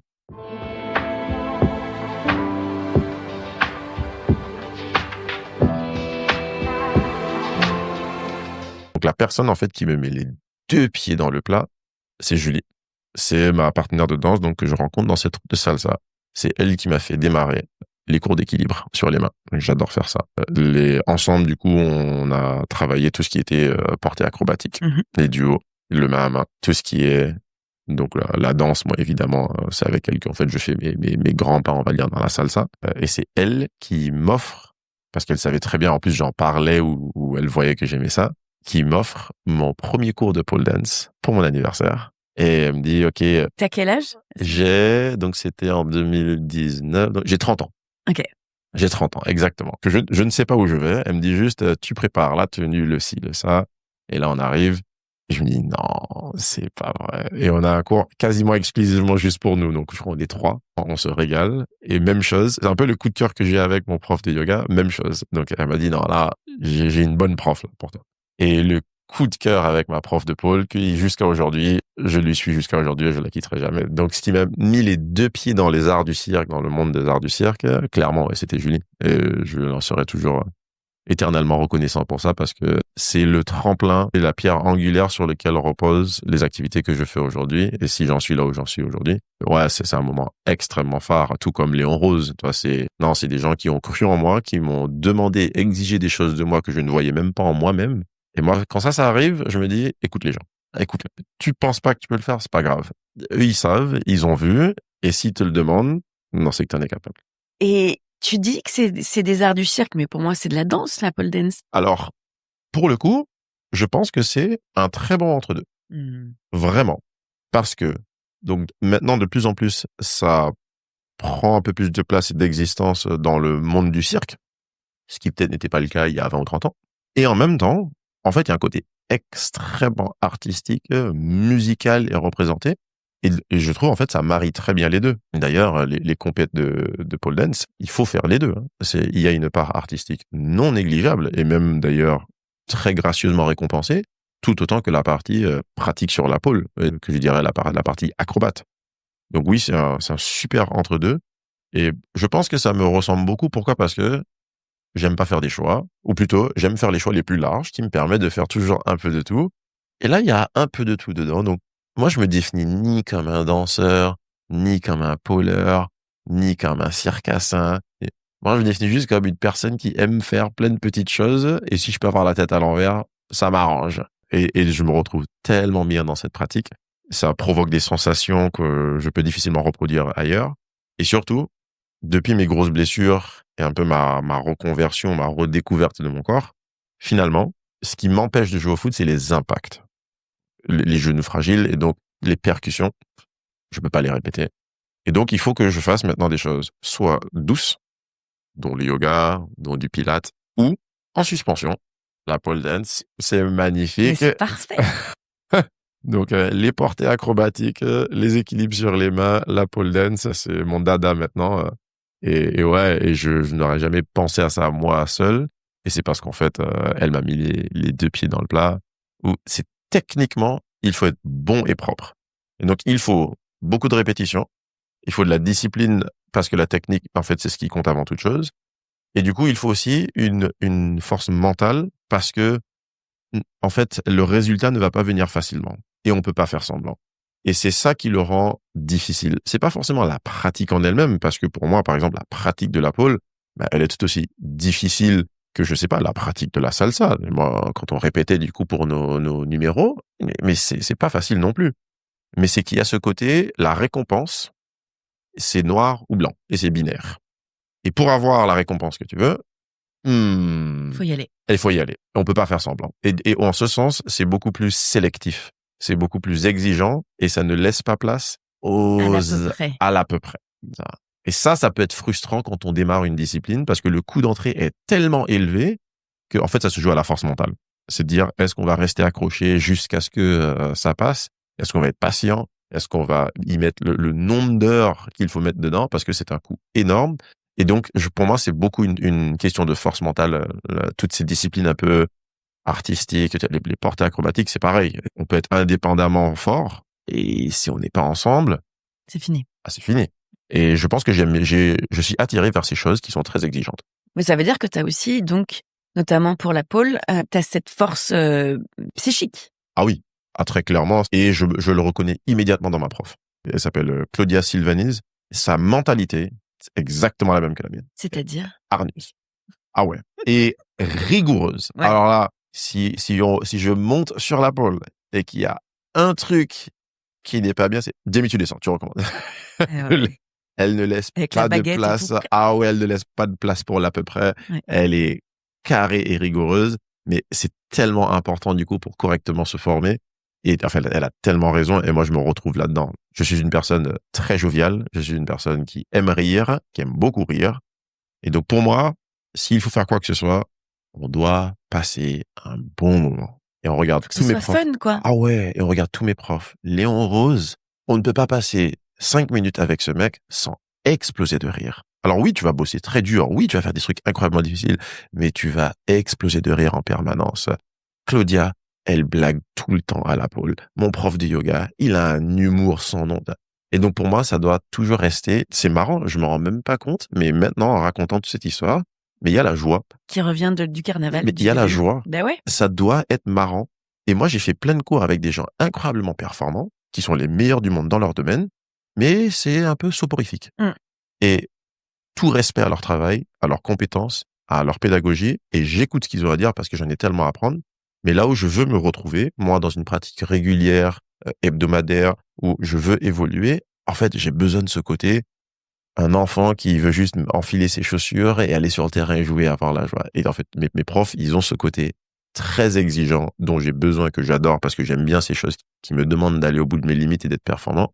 Donc la personne en fait qui me met les 2 pieds dans le plat, c'est Julie. C'est ma partenaire de danse donc que je rencontre dans cette troupe de salsa. C'est elle qui m'a fait démarrer les cours d'équilibre sur les mains. J'adore faire ça. Ensemble du coup, on a travaillé tout ce qui était portée acrobatique, les duos, le main à main, tout ce qui est Donc la danse, moi évidemment, c'est avec elle qu'en fait je fais mes grands pas, on va dire, dans la salsa. Et c'est elle qui m'offre, parce qu'elle savait très bien, en plus j'en parlais ou elle voyait que j'aimais ça, qui m'offre mon premier cours de pole dance pour mon anniversaire. Et elle me dit, OK, T'as quel âge? donc c'était en 2019, donc j'ai 30 ans. Ok. J'ai 30 ans, exactement. Que je ne sais pas où je vais. Elle me dit juste, tu prépares la tenue, le ci, le ça. Et là, on arrive. Et je me dis, non, c'est pas vrai. Et on a un cours quasiment exclusivement juste pour nous. Donc, je crois qu'on est 3. On se régale. Et même chose. C'est un peu le coup de cœur que j'ai avec mon prof de yoga. Même chose. Donc, elle m'a dit, non, là, j'ai une bonne prof, là, pour toi. Et le coup de cœur avec ma prof de pole, qui jusqu'à aujourd'hui, je lui suis jusqu'à aujourd'hui et je la quitterai jamais. Donc, ce qui m'a mis les deux pieds dans les arts du cirque, dans le monde des arts du cirque, clairement, ouais, c'était Julie. Et je en serai toujours éternellement reconnaissant pour ça parce que c'est le tremplin et la pierre angulaire sur lequel reposent les activités que je fais aujourd'hui. Et si j'en suis là où j'en suis aujourd'hui, ouais, c'est un moment extrêmement phare, tout comme Léon Rose. Toi, c'est des gens qui ont cru en moi, qui m'ont demandé, exigé des choses de moi que je ne voyais même pas en moi-même. Et moi, quand ça arrive, je me dis, écoute les gens. Écoute, tu penses pas que tu peux le faire, c'est pas grave. Eux, ils savent, ils ont vu, et s'ils te le demandent, non, c'est que t'en es capable. Et tu dis que c'est des arts du cirque, mais pour moi, c'est de la danse, la pole dance. Alors, pour le coup, je pense que c'est un très bon entre-deux. Vraiment. Parce que, donc, maintenant, de plus en plus, ça prend un peu plus de place et d'existence dans le monde du cirque, ce qui peut-être n'était pas le cas il y a 20 ou 30 ans. Et en même temps, en fait, il y a un côté extrêmement artistique, musical et représenté. Et je trouve, en fait, ça marie très bien les deux. D'ailleurs, les compètes de pole dance, il faut faire les deux. Hein. Il y a une part artistique non négligeable et même, d'ailleurs, très gracieusement récompensée, tout autant que la partie pratique sur la pole, que je dirais la partie acrobate. Donc oui, c'est un super entre-deux. Et je pense que ça me ressemble beaucoup. Pourquoi? Parce que j'aime pas faire des choix, ou plutôt, j'aime faire les choix les plus larges, qui me permettent de faire toujours un peu de tout. Et là, il y a un peu de tout dedans. Donc, moi, je me définis ni comme un danseur, ni comme un poleur, ni comme un circassin. Et moi, je me définis juste comme une personne qui aime faire plein de petites choses. Et si je peux avoir la tête à l'envers, ça m'arrange. Et je me retrouve tellement bien dans cette pratique. Ça provoque des sensations que je peux difficilement reproduire ailleurs. Et surtout, depuis mes grosses blessures et un peu ma reconversion, ma redécouverte de mon corps, finalement, ce qui m'empêche de jouer au foot, c'est les impacts. Les genoux fragiles et donc les percussions, je peux pas les répéter. Et donc, il faut que je fasse maintenant des choses soit douces, dont le yoga, dont du pilates, ou en suspension. La pole dance, c'est Mais magnifique. c'est parfait. Donc, les portées acrobatiques, les équilibres sur les mains, la pole dance, c'est mon dada maintenant. Et ouais, et je n'aurais jamais pensé à ça moi seul. Et c'est parce qu'en fait, elle m'a mis les deux pieds dans le plat. Où c'est techniquement, il faut être bon et propre. Et donc, il faut beaucoup de répétitions. Il faut de la discipline parce que la technique, en fait, c'est ce qui compte avant toute chose. Et du coup, il faut aussi une force mentale parce que, en fait, le résultat ne va pas venir facilement. Et on peut pas faire semblant. Et c'est ça qui le rend difficile. C'est pas forcément la pratique en elle-même, parce que pour moi, par exemple, la pratique de la pole, bah, elle est tout aussi difficile que, je sais pas, la pratique de la salsa. Et moi, quand on répétait du coup pour nos numéros, mais c'est pas facile non plus. Mais c'est qu'il y a ce côté, la récompense, c'est noir ou blanc, et c'est binaire. Et pour avoir la récompense que tu veux, Faut y aller. il faut y aller. On peut pas faire semblant. Et en ce sens, c'est beaucoup plus sélectif. C'est beaucoup plus exigeant et ça ne laisse pas place À l'à peu près. à l'à peu près. Et ça peut être frustrant quand on démarre une discipline parce que le coût d'entrée est tellement élevé que, en fait, ça se joue à la force mentale. C'est de dire, est-ce qu'on va rester accroché jusqu'à ce que ça passe? Est-ce qu'on va être patient? Est-ce qu'on va y mettre le nombre d'heures qu'il faut mettre dedans? Parce que c'est un coût énorme. Et donc, pour moi, c'est beaucoup une question de force mentale. Toutes ces disciplines un peu artistiques, les portées acrobatiques, c'est pareil. On peut être indépendamment fort, et si on n'est pas ensemble, C'est fini. c'est fini. Et je pense que je suis attiré vers ces choses qui sont très exigeantes. Mais ça veut dire que tu as aussi, donc, notamment pour la pole, tu as cette force psychique. Ah oui, très clairement. Et je le reconnais immédiatement dans ma prof. Elle s'appelle Claudia Silvanise. Sa mentalité, c'est exactement la même que la mienne. C'est-à-dire? Hargneuse. Ah ouais. Et rigoureuse. Ouais. Alors là, si je monte sur la pole et qu'il y a un truc qui n'est pas bien, c'est Jamie, tu descends, tu recommences. Ouais. Elle ne laisse Avec la pas de baguette et place. tout. Ah ouais, elle ne laisse pas de place pour l'à peu près. Ouais. Elle est carrée et rigoureuse, mais c'est tellement important du coup pour correctement se former. Et enfin, elle a tellement raison et moi je me retrouve là-dedans. Je suis une personne très joviale, je suis une personne qui aime rire, qui aime beaucoup rire. Et donc pour moi, s'il faut faire quoi que ce soit, on doit passer un bon moment. Et on regarde Faut que ce tous mes soit profs. fun, quoi. Ah ouais, et on regarde tous mes profs. Léon Rose, on ne peut pas passer 5 minutes avec ce mec sans exploser de rire. Alors oui, tu vas bosser très dur, oui, tu vas faire des trucs incroyablement difficiles, mais tu vas exploser de rire en permanence. Claudia, elle blague tout le temps à la pole. Mon prof de yoga, il a un humour sans nom. Et donc pour moi, ça doit toujours rester. C'est marrant, je m'en rends même pas compte, mais maintenant en racontant toute cette histoire, mais il y a la joie. Qui revient du carnaval, Mais il du y a la début. joie. Ben ouais. Ça doit être marrant. Et moi, j'ai fait plein de cours avec des gens incroyablement performants, qui sont les meilleurs du monde dans leur domaine, mais c'est un peu soporifique. Mm. Et tout respect à leur travail, à leurs compétences, à leur pédagogie, et j'écoute ce qu'ils ont à dire parce que j'en ai tellement à apprendre. Mais là où je veux me retrouver, moi, dans une pratique régulière, hebdomadaire, où je veux évoluer, en fait, j'ai besoin de ce côté, un enfant qui veut juste enfiler ses chaussures et aller sur le terrain et jouer, avoir la joie. Et en fait, mes profs, ils ont ce côté très exigeant dont j'ai besoin, que j'adore parce que j'aime bien ces choses qui me demandent d'aller au bout de mes limites et d'être performant.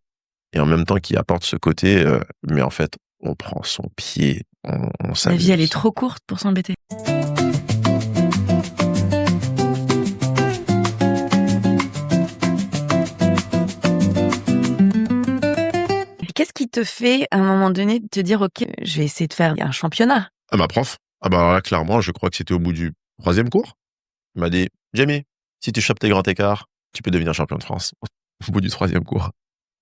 Et en même temps, qui apportent ce côté, mais en fait, on prend son pied, on La s'amuse. vie, elle est trop courte pour s'embêter. Qu'est-ce qui te fait, à un moment donné, de te dire, OK, je vais essayer de faire un championnat? Ah, ma prof, ah bah alors là, clairement, je crois que c'était au bout du 3e cours. Il m'a dit, Jamie, si tu chopes tes grands écarts, tu peux devenir champion de France. Au bout du 3e cours.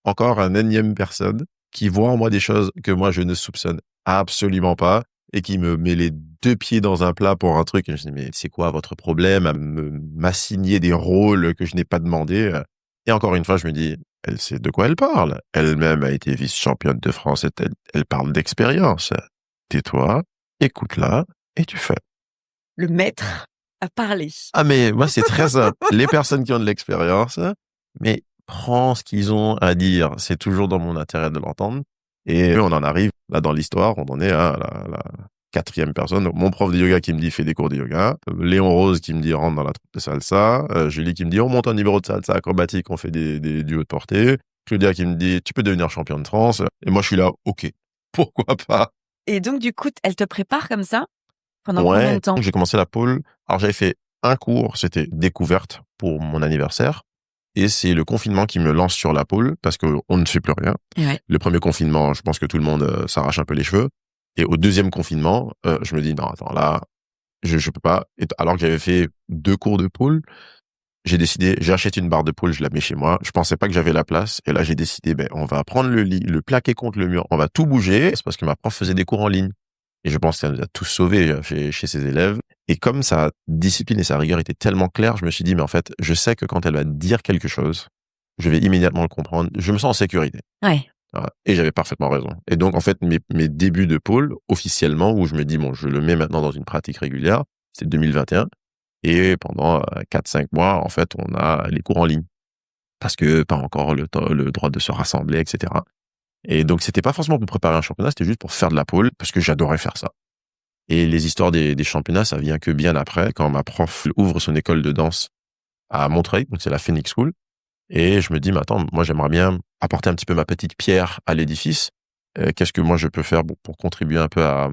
Encore un énième personne qui voit en moi des choses que moi je ne soupçonne absolument pas et qui me met les 2 pieds dans un plat pour un truc. Et je me dis, mais c'est quoi votre problème à m'assigner des rôles que je n'ai pas demandé? Et encore une fois, je me dis, elle sait de quoi elle parle. Elle-même a été vice-championne de France et elle parle d'expérience. Tais-toi, écoute-la et tu fais. Le maître a parlé. Ah mais moi c'est très simple. Les personnes qui ont de l'expérience, mais prends ce qu'ils ont à dire. C'est toujours dans mon intérêt de l'entendre. Et on en arrive, là dans l'histoire, on en est à la 4e personne. Donc, mon prof de yoga qui me dit fais des cours de yoga. Léon Rose qui me dit rentre dans la troupe de salsa. Julie qui me dit on monte un numéro de salsa acrobatique, on fait des duos de portée. Claudia qui me dit tu peux devenir champion de France. Et moi je suis là, ok, pourquoi pas. Et donc, du coup, elle te prépare comme ça? Pendant combien de temps? J'ai commencé la pole. Alors, j'avais fait un cours, c'était découverte pour mon anniversaire. Et c'est le confinement qui me lance sur la pole parce que on ne fait plus rien. Ouais. Le premier confinement, je pense que tout le monde s'arrache un peu les cheveux. Et au 2e confinement, je me dis, non, attends, là, je peux pas. Et alors que j'avais fait 2 cours de pole, j'ai décidé, j'achète une barre de pole, je la mets chez moi. Je pensais pas que j'avais la place. Et là, j'ai décidé, ben, on va prendre le lit, le plaquer contre le mur, on va tout bouger. C'est parce que ma prof faisait des cours en ligne. Et je pense qu'elle nous a tous sauvés chez ses élèves. Et comme sa discipline et sa rigueur étaient tellement claires, je me suis dit, mais en fait, je sais que quand elle va dire quelque chose, je vais immédiatement le comprendre. Je me sens en sécurité. Ouais. Voilà. Et j'avais parfaitement raison. Et donc, en fait, mes débuts de pôle, officiellement, où je me dis, bon, je le mets maintenant dans une pratique régulière, c'était 2021. Et pendant 4-5 mois, en fait, on a les cours en ligne. Parce que pas encore le droit de se rassembler, etc. Et donc, c'était pas forcément pour préparer un championnat, c'était juste pour faire de la pole, parce que j'adorais faire ça. Et les histoires des championnats, ça vient que bien après, quand ma prof ouvre son école de danse à Montreuil, donc c'est la Phoenix School. Et je me dis, mais attends, moi j'aimerais bien apporter un petit peu ma petite pierre à l'édifice. Qu'est-ce que moi je peux faire pour contribuer un peu à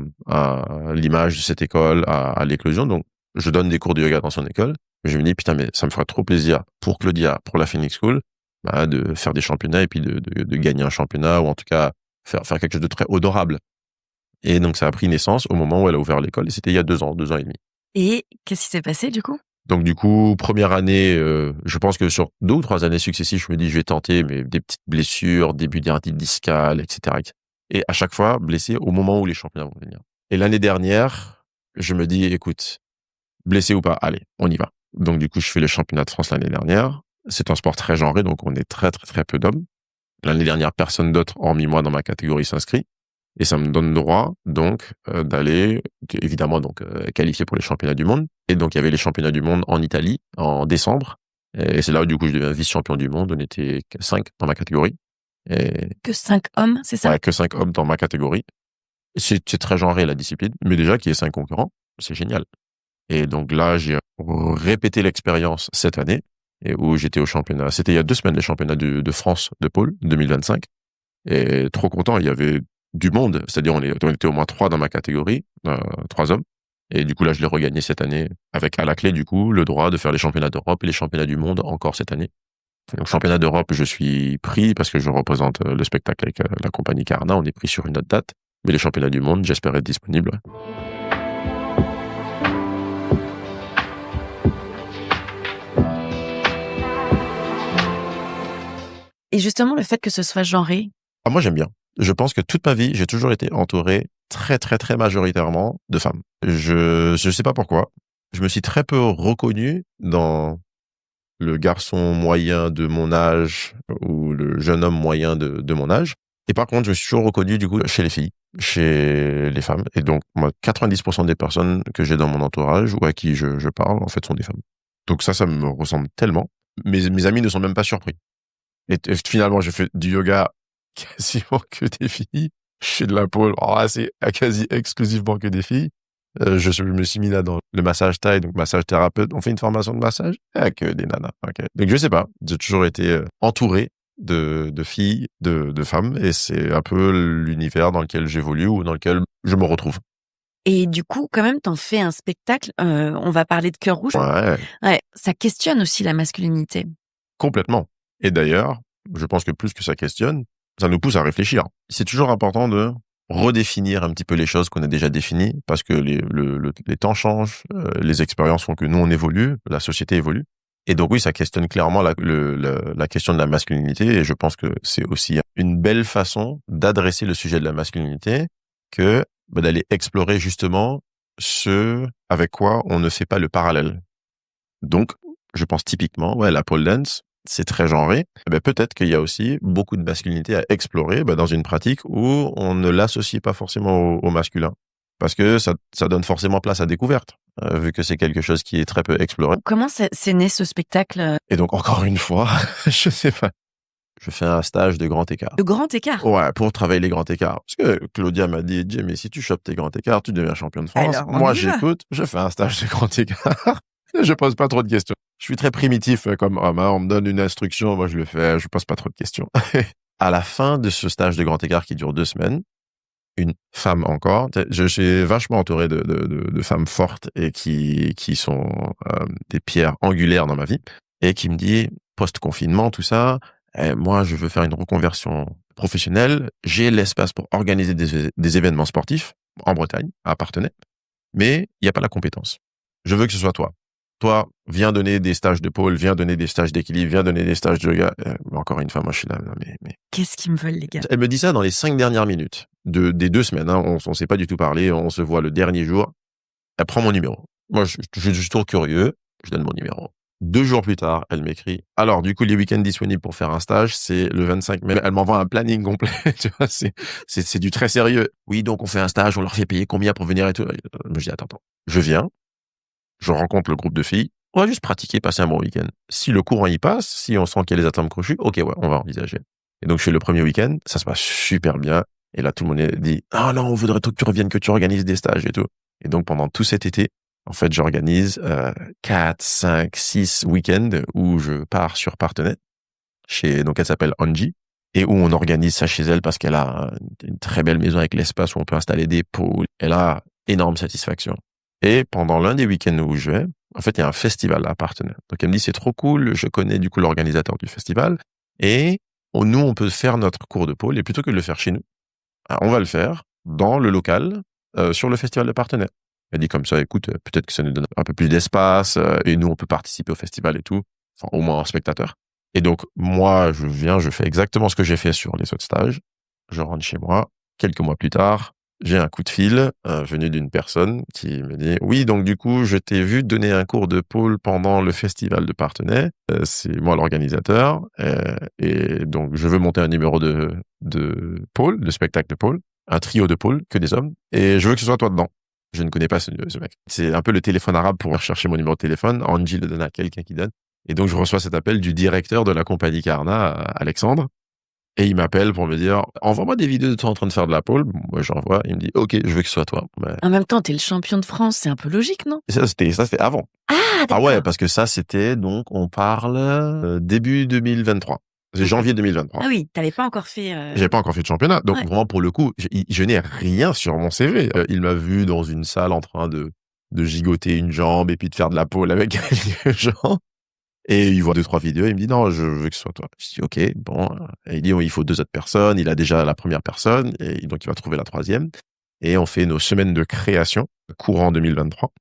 l'image de cette école, à l'éclosion? Donc, je donne des cours de yoga dans son école. Je me dis, putain, mais ça me ferait trop plaisir pour Claudia, pour la Phoenix School, bah, de faire des championnats et puis de gagner un championnat ou en tout cas faire quelque chose de très honorable. Et donc, ça a pris naissance au moment où elle a ouvert l'école et c'était il y a 2 ans et demi. Et qu'est-ce qui s'est passé, du coup? Donc, du coup, première année, je pense que sur 2 ou 3 années successives, je me dis, je vais tenter, mais des petites blessures, début d'érythème discale, etc. Et à chaque fois, blessé au moment où les championnats vont venir. Et l'année dernière, je me dis, écoute, blessé ou pas, allez, on y va. Donc, du coup, je fais les championnats de France l'année dernière. C'est un sport très genré, donc on est très, très, très peu d'hommes. L'année dernière, personne d'autre, hormis moi, dans ma catégorie s'inscrit. Et ça me donne droit, donc, d'aller, évidemment, donc, qualifier pour les championnats du monde. Et donc, il y avait les championnats du monde en Italie, en décembre. Et c'est là où, du coup, je deviens vice-champion du monde. On était 5 dans ma catégorie. Et Que 5 hommes, c'est ça? ouais, que 5 hommes dans ma catégorie. C'est très genré, la discipline. Mais déjà, qu'il y ait 5 concurrents, c'est génial. Et donc là, j'ai répété l'expérience cette année, et où j'étais au championnat. C'était il y a 2 semaines, les championnats de France de pôle 2025. Et trop content, il y avait du monde. C'est-à-dire, on était au moins 3 dans ma catégorie, 3 hommes. Et du coup, là, je l'ai regagné cette année, avec à la clé, du coup, le droit de faire les championnats d'Europe et les championnats du monde encore cette année. Donc, championnat d'Europe, je suis pris parce que je représente le spectacle avec la compagnie Carna. On est pris sur une autre date. Mais les championnats du monde, j'espère être disponible. Et justement, le fait que ce soit genré, Ah, moi, j'aime bien. Je pense que toute ma vie, j'ai toujours été entouré très, très, très majoritairement de femmes. Je sais pas pourquoi. Je me suis très peu reconnu dans le garçon moyen de mon âge ou le jeune homme moyen de mon âge. Et par contre, je me suis toujours reconnu, du coup, chez les filles, chez les femmes. Et donc, moi, 90% des personnes que j'ai dans mon entourage ou à qui je parle, en fait, sont des femmes. Donc ça me ressemble tellement. Mes amis ne sont même pas surpris. Et finalement, je fais du yoga quasiment que des filles. Je fais de la pole, c'est quasi exclusivement que des filles. Je me suis mis là dans le massage thaï, donc massage thérapeute. On fait une formation de massage, que des nanas. Okay. Donc je sais pas, j'ai toujours été entouré de filles, de femmes, et c'est un peu l'univers dans lequel j'évolue ou dans lequel je me retrouve. et du coup, quand même, t'en fais un spectacle, on va parler de Cœur Rouge. Ouais, Ouais, ça questionne aussi la masculinité. complètement. Et d'ailleurs, je pense que plus que ça questionne, ça nous pousse à réfléchir. C'est toujours important de redéfinir un petit peu les choses qu'on a déjà définies, parce que les temps changent, les expériences font que nous, on évolue, la société évolue. Et donc oui, ça questionne clairement la question de la masculinité, et je pense que c'est aussi une belle façon d'adresser le sujet de la masculinité que d'aller explorer justement ce avec quoi on ne fait pas le parallèle. Donc, je pense typiquement, la pole dance, c'est très genré. Peut-être qu'il y a aussi beaucoup de masculinité à explorer dans une pratique où on ne l'associe pas forcément au masculin. Parce que ça donne forcément place à découverte, vu que c'est quelque chose qui est très peu exploré. Comment c'est né ce spectacle? Et donc, encore une fois, je sais pas, je fais un stage de grand écart. Le grand écart? Ouais, pour travailler les grands écarts. Parce que Claudia m'a dit, mais si tu chopes tes grands écarts, tu deviens champion de France. Alors, on Moi, y va. j'écoute, je fais un stage de grand écart. Je pose pas trop de questions. Je suis très primitif comme homme. On me donne une instruction, moi je le fais, je pose pas trop de questions. À la fin de ce stage de grand écart qui dure 2 semaines, une femme encore, je suis vachement entouré de femmes fortes et qui sont des pierres angulaires dans ma vie, et qui me dit, post-confinement, tout ça, moi je veux faire une reconversion professionnelle, j'ai l'espace pour organiser des événements sportifs en Bretagne, à Parthenay, mais il n'y a pas la compétence. Je veux que ce soit toi. Toi, viens donner des stages de pôle, viens donner des stages d'équilibre, viens donner des stages de yoga. Encore une fois, moi, je suis là, non, mais... Qu'est-ce qu'ils me veulent, les gars? Elle me dit ça dans les 5 dernières minutes des 2 semaines. Hein. On s'est pas du tout parlé. On se voit le dernier jour. Elle prend mon numéro. Moi, je suis toujours curieux. Je donne mon numéro. 2 jours plus tard, elle m'écrit. Alors, du coup, les week-ends disponibles pour faire un stage, c'est le 25 mai. Elle m'envoie un planning complet. Tu vois, c'est du très sérieux. Oui, donc on fait un stage, on leur fait payer combien pour venir et tout. Je dis, attends. Je viens. Je rencontre le groupe de filles, on va juste pratiquer, passer un bon week-end. Si le courant y passe, si on sent qu'il y a les atomes crochus, ok, on va envisager. Et donc, je fais le premier week-end, ça se passe super bien. Et là, tout le monde dit, ah non, on voudrait que tu reviennes, que tu organises des stages et tout. Et donc, pendant tout cet été, en fait, j'organise 4, 5, 6 week-ends où je pars sur Parthenay, donc elle s'appelle Angie, et où on organise ça chez elle parce qu'elle a une très belle maison avec l'espace où on peut installer des pôles. Elle a énorme satisfaction. Et pendant l'un des week-ends où je vais, en fait, il y a un festival à Parthenay. Donc, elle me dit, c'est trop cool, je connais du coup l'organisateur du festival, et nous, on peut faire notre cours de pôle, et plutôt que de le faire chez nous, on va le faire dans le local, sur le festival de Parthenay. Elle dit comme ça, écoute, peut-être que ça nous donne un peu plus d'espace, et nous, on peut participer au festival et tout, enfin, au moins en spectateur. Et donc, moi, je viens, je fais exactement ce que j'ai fait sur les autres stages. Je rentre chez moi. Quelques mois plus tard, j'ai un coup de fil venu d'une personne qui me dit, oui, donc du coup, je t'ai vu donner un cours de pôle pendant le festival de Parthenay. C'est moi l'organisateur. Et donc, je veux monter un numéro de pôle, de spectacle de pôle, un trio de pôle, que des hommes. Et je veux que ce soit toi dedans. Je ne connais pas ce mec. C'est un peu le téléphone arabe pour chercher mon numéro de téléphone. Angie le donne à quelqu'un qui donne. Et donc, je reçois cet appel du directeur de la compagnie Carna, Alexandre. Et il m'appelle pour me dire, envoie-moi des vidéos de toi en train de faire de la pole. Moi, j'envoie. Il me dit, OK, je veux que ce soit toi. Mais En même temps, t'es le champion de France, c'est un peu logique, non? ça, c'était avant. Ah, Ah ouais, d'accord. parce que ça, c'était donc, on parle début 2023. C'est janvier 2023. Ah oui, t'avais pas encore fait... J'avais pas encore fait de championnat. Donc, Ouais. vraiment, pour le coup, je n'ai rien sur mon CV. Il m'a vu dans une salle en train de gigoter une jambe et puis de faire de la pole avec quelques gens. Et il voit 2-3 vidéos, il me dit: «Non, je veux que ce soit toi». Je dis: «OK, bon». Et il dit: «Il faut 2 autres personnes». Il a déjà la première personne et donc il va trouver la troisième. Et on fait nos semaines de création, courant 2023.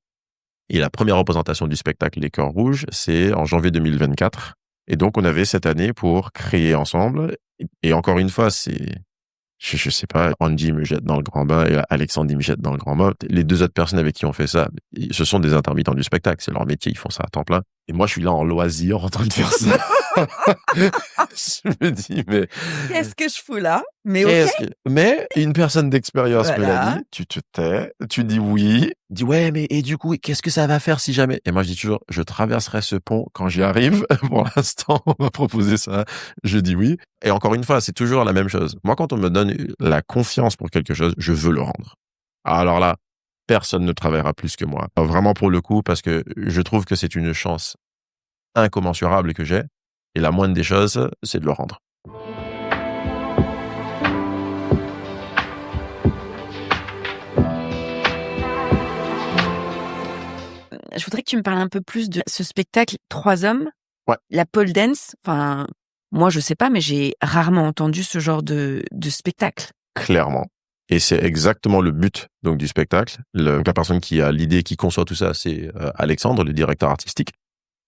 Et la première représentation du spectacle Les Cœurs Rouges, c'est en janvier 2024. Et donc on avait cette année pour créer ensemble. Et encore une fois, je sais pas, Andy me jette dans le grand bain et Alexandre il me jette dans le grand bain. Les 2 autres personnes avec qui on fait ça, ce sont des intermittents du spectacle, c'est leur métier, ils font ça à temps plein. Et moi, je suis là en loisir, en train de faire ça. Je me dis, mais Qu'est-ce que je fous là? Mais OK. mais une personne d'expérience me l'a Voilà. dit, tu te tais, tu dis oui, dis ouais, mais et du coup, qu'est-ce que ça va faire si jamais? Et moi, je dis toujours, je traverserai ce pont quand j'y arrive. Pour l'instant, on m'a proposé ça, je dis oui. Et encore une fois, c'est toujours la même chose. Moi, quand on me donne la confiance pour quelque chose, je veux le rendre. Alors là, personne ne travaillera plus que moi. Vraiment pour le coup, parce que je trouve que c'est une chance incommensurable que j'ai. Et la moindre des choses, c'est de le rendre. Je voudrais que tu me parles un peu plus de ce spectacle 3 hommes. Ouais. La pole dance, enfin, moi, je sais pas, mais j'ai rarement entendu ce genre de spectacle. Clairement. Et c'est exactement le but donc du spectacle. La personne qui a l'idée, qui conçoit tout ça, c'est Alexandre, le directeur artistique.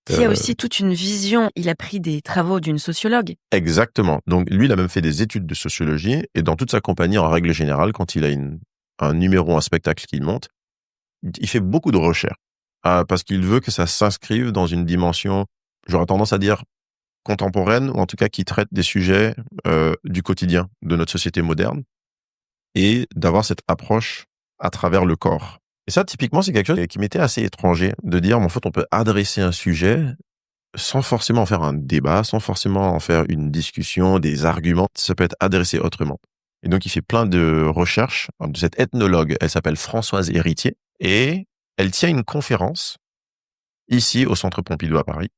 Qui a aussi toute une vision. Il a pris des travaux d'une sociologue. Exactement. Donc lui, il a même fait des études de sociologie et dans toute sa compagnie, en règle générale, quand il a un numéro, un spectacle qu'il monte, il fait beaucoup de recherches parce qu'il veut que ça s'inscrive dans une dimension, j'aurais tendance à dire contemporaine, ou en tout cas qui traite des sujets du quotidien de notre société moderne et d'avoir cette approche à travers le corps. Et ça, typiquement, c'est quelque chose qui m'était assez étranger, de dire, mais en fait, on peut adresser un sujet sans forcément en faire un débat, sans forcément en faire une discussion, des arguments. Ça peut être adressé autrement. Et donc, il fait plein de recherches de cette ethnologue. Elle s'appelle Françoise Héritier et elle tient une conférence ici au Centre Pompidou à Paris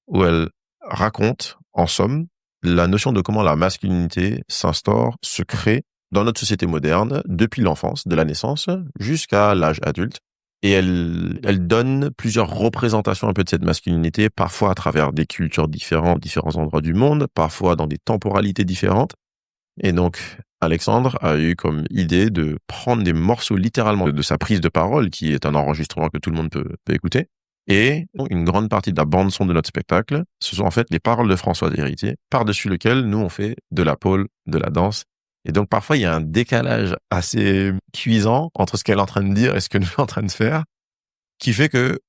où elle raconte, en somme, la notion de comment la masculinité s'instaure, se crée dans notre société moderne, depuis l'enfance, de la naissance, jusqu'à l'âge adulte. Et elle donne plusieurs représentations un peu de cette masculinité, parfois à travers des cultures différentes, différents endroits du monde, parfois dans des temporalités différentes. Et donc, Alexandre a eu comme idée de prendre des morceaux littéralement de sa prise de parole, qui est un enregistrement que tout le monde peut écouter. Et une grande partie de la bande-son de notre spectacle, ce sont en fait les paroles de Françoise Héritier, par-dessus lequel nous on fait de la pole, de la danse. Et donc parfois il y a un décalage assez cuisant entre ce qu'elle est en train de dire et ce que nous sommes en train de faire, qui fait que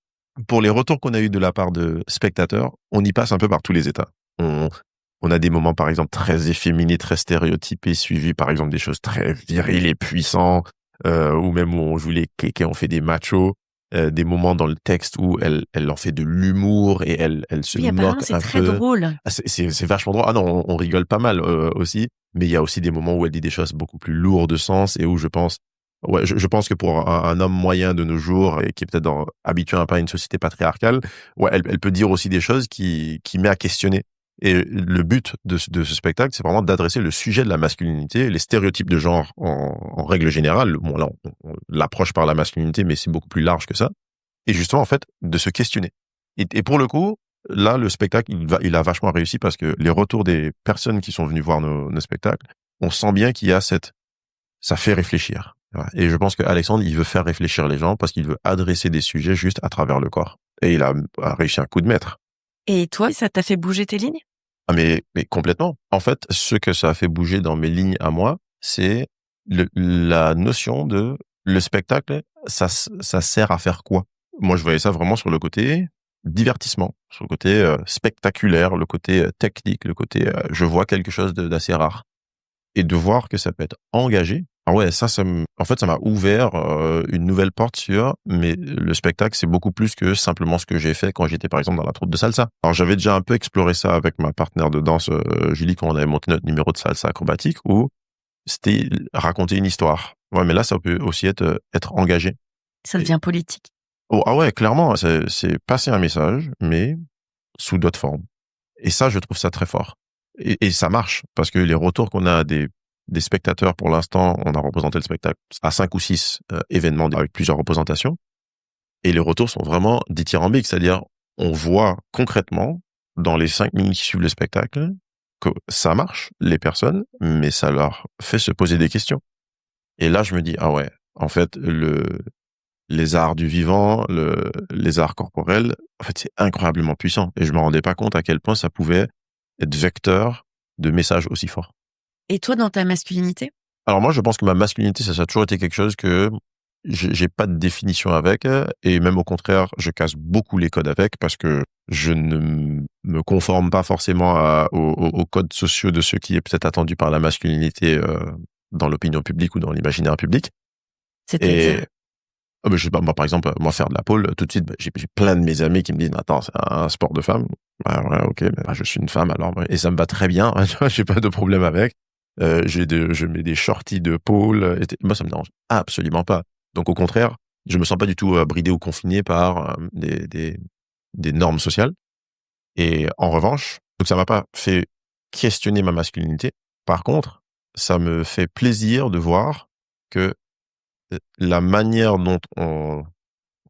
pour les retours qu'on a eu de la part de spectateurs, on y passe un peu par tous les états. On a des moments, par exemple, très efféminés, très stéréotypés, suivis, par exemple, des choses très viriles et puissantes, ou même où on joue les kékés, on fait des machos, des moments dans le texte où elle en fait de l'humour et elle se Oui, apparemment, moque c'est un très peu. drôle. Ah, c'est vachement drôle. Ah non, on rigole pas mal aussi, mais il y a aussi des moments où elle dit des choses beaucoup plus lourdes de sens et où je pense, ouais, je pense que pour un homme moyen de nos jours et qui est peut-être habitué un peu à une société patriarcale, ouais, elle peut dire aussi des choses qui met à questionner. Et le but de ce spectacle, c'est vraiment d'adresser le sujet de la masculinité, les stéréotypes de genre en règle générale. Bon, là, on l'approche par la masculinité, mais c'est beaucoup plus large que ça. Et justement, en fait, de se questionner. Et pour le coup, là, le spectacle, il a vachement réussi parce que les retours des personnes qui sont venues voir nos spectacles, on sent bien qu'il y a ça fait réfléchir. Voilà. Et je pense que Alexandre, il veut faire réfléchir les gens parce qu'il veut adresser des sujets juste à travers le corps. Et il a réussi un coup de maître. Et toi, ça t'a fait bouger tes lignes? Ah mais complètement. En fait, ce que ça a fait bouger dans mes lignes à moi, c'est la notion de le spectacle, ça sert à faire quoi? Moi, je voyais ça vraiment sur le côté divertissement, sur le côté spectaculaire, le côté technique, le côté je vois quelque chose d'assez rare. Et de voir que ça peut être engagé, Ah ouais, en fait, ça m'a ouvert une nouvelle porte sur, mais le spectacle, c'est beaucoup plus que simplement ce que j'ai fait quand j'étais, par exemple, dans la troupe de salsa. Alors, j'avais déjà un peu exploré ça avec ma partenaire de danse, Julie, quand on avait monté notre numéro de salsa acrobatique, où c'était raconter une histoire. Ouais, mais là, ça peut aussi être engagé. Ça devient politique. Oh, ah ouais, clairement, c'est passer un message, mais sous d'autres formes. Et ça, je trouve ça très fort. Et ça marche, parce que les retours qu'on a des spectateurs, pour l'instant, on a représenté le spectacle à 5 ou 6 événements avec plusieurs représentations, et les retours sont vraiment dithyrambiques, c'est-à-dire on voit concrètement, dans les 5 minutes qui suivent le spectacle, que ça marche, les personnes, mais ça leur fait se poser des questions. Et là, je me dis, ah ouais, en fait, les arts du vivant, les arts corporels, en fait, c'est incroyablement puissant. Et je me rendais pas compte à quel point ça pouvait être vecteur de messages aussi forts. Et toi, dans ta masculinité? Alors moi, je pense que ma masculinité, ça a toujours été quelque chose que j'ai pas de définition avec, et même au contraire, je casse beaucoup les codes avec, parce que je ne me conforme pas forcément aux codes sociaux de ce qui est peut-être attendu par la masculinité dans l'opinion publique ou dans l'imaginaire public. C'est-à-dire? Et je sais pas, moi, par exemple, moi, faire de la pole, tout de suite, j'ai plein de mes amis qui me disent, attends, c'est un sport de femme. Bah, ouais, ok, mais je suis une femme, alors, et ça me va très bien, tu vois, j'ai pas de problème avec. Je mets des shorties de pole, moi, ça me dérange absolument pas. Donc, au contraire, je me sens pas du tout bridé ou confiné par des normes sociales. Et en revanche, donc ça m'a pas fait questionner ma masculinité. Par contre, ça me fait plaisir de voir que la manière dont on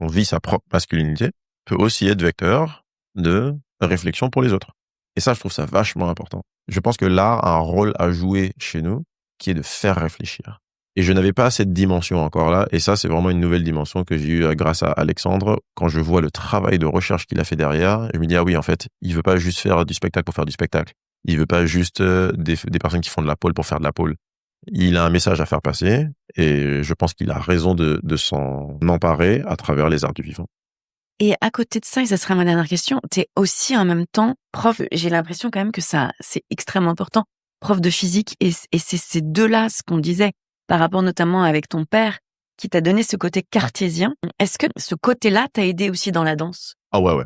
vit sa propre masculinité peut aussi être vecteur de réflexion pour les autres. Et ça, je trouve ça vachement important. Je pense que l'art a un rôle à jouer chez nous, qui est de faire réfléchir. Et je n'avais pas cette dimension encore là, et ça, c'est vraiment une nouvelle dimension que j'ai eue grâce à Alexandre. Quand je vois le travail de recherche qu'il a fait derrière, je me dis, ah oui, en fait, il veut pas juste faire du spectacle pour faire du spectacle. Il veut pas juste des personnes qui font de la pole pour faire de la pole. Il a un message à faire passer, et je pense qu'il a raison de s'en emparer à travers les arts du vivant. Et à côté de ça, et ça sera ma dernière question, t'es aussi en même temps prof. J'ai l'impression quand même que ça, c'est extrêmement important. Prof de physique, et c'est ces deux-là, ce qu'on disait, par rapport notamment avec ton père, qui t'a donné ce côté cartésien. Est-ce que ce côté-là t'a aidé aussi dans la danse? Ah ouais, ouais.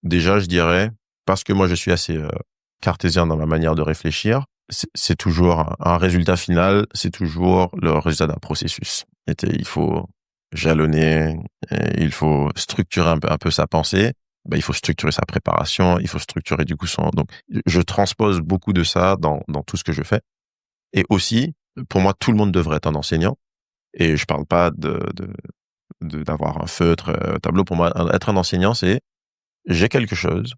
Déjà, je dirais, parce que moi, je suis assez cartésien dans ma manière de réfléchir, c'est toujours un résultat final, c'est toujours le résultat d'un processus. Il faut jalonner, il faut structurer un peu sa pensée, il faut structurer sa préparation, il faut structurer du coup Donc, je transpose beaucoup de ça dans tout ce que je fais. Et aussi, pour moi, tout le monde devrait être un enseignant. Et je parle pas d'avoir un feutre, tableau. Pour moi, être un enseignant, c'est j'ai quelque chose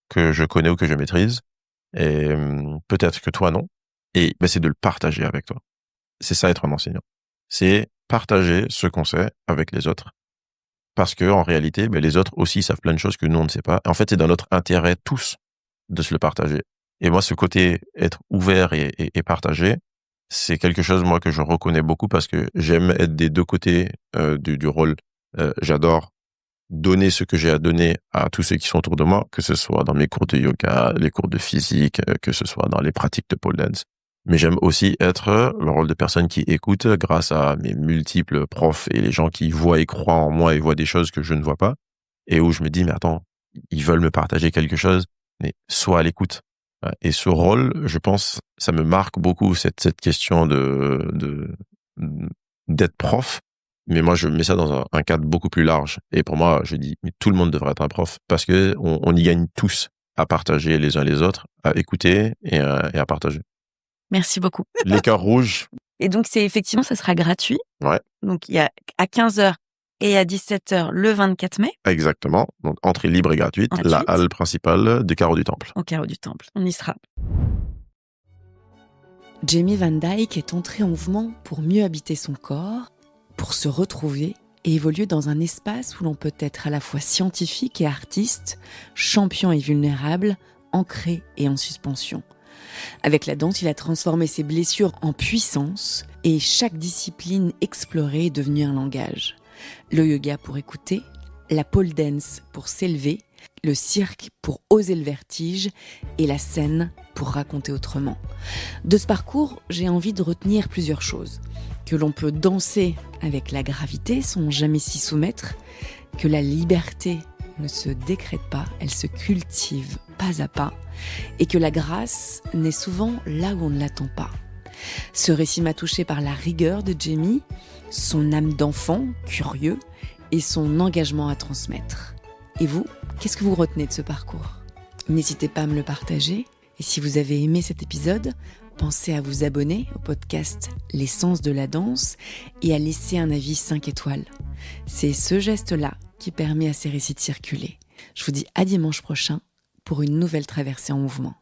que je connais ou que je maîtrise, et peut-être que toi non, et c'est de le partager avec toi. C'est ça, être un enseignant. C'est partager ce qu'on sait avec les autres, parce que en réalité, les autres aussi savent plein de choses que nous on ne sait pas. En fait, c'est dans notre intérêt tous de se le partager. Et moi, ce côté être ouvert et partagé, c'est quelque chose, moi, que je reconnais beaucoup, parce que j'aime être des deux côtés du rôle. J'adore donner ce que j'ai à donner à tous ceux qui sont autour de moi, que ce soit dans mes cours de yoga, les cours de physique, que ce soit dans les pratiques de pole dance. Mais j'aime aussi être le rôle de personne qui écoute grâce à mes multiples profs et les gens qui voient et croient en moi et voient des choses que je ne vois pas, et où je me dis, mais attends, ils veulent me partager quelque chose, mais sois à l'écoute. Et ce rôle, je pense, ça me marque beaucoup, cette question d'être prof. Mais moi, je mets ça dans un cadre beaucoup plus large. Et pour moi, je dis, mais tout le monde devrait être un prof, parce que on y gagne tous à partager les uns les autres, à écouter et à partager. Merci beaucoup. Les cœurs rouges. Et donc, c'est effectivement, ça sera gratuit. Ouais. Donc, il y a à 15h et à 17h le 24 mai. Exactement. Donc, entrée libre et gratuite. La halle principale des Carreaux du Temple. Au Carreau du Temple. On y sera. Jamie Van Dyke est entré en mouvement pour mieux habiter son corps, pour se retrouver et évoluer dans un espace où l'on peut être à la fois scientifique et artiste, champion et vulnérable, ancré et en suspension. Avec la danse, il a transformé ses blessures en puissance, et chaque discipline explorée est devenue un langage. Le yoga pour écouter, la pole dance pour s'élever, le cirque pour oser le vertige et la scène pour raconter autrement. De ce parcours, j'ai envie de retenir plusieurs choses. Que l'on peut danser avec la gravité sans jamais s'y soumettre, que la liberté ne se décrète pas, elle se cultive pas à pas, et que la grâce naît souvent là où on ne l'attend pas. Ce récit m'a touchée par la rigueur de Jamie, son âme d'enfant, curieux, et son engagement à transmettre. Et vous, qu'est-ce que vous retenez de ce parcours ? N'hésitez pas à me le partager. Et si vous avez aimé cet épisode, pensez à vous abonner au podcast L'essence de la danse et à laisser un avis 5 étoiles. C'est ce geste-là qui permet à ces récits de circuler. Je vous dis à dimanche prochain pour une nouvelle traversée en mouvement.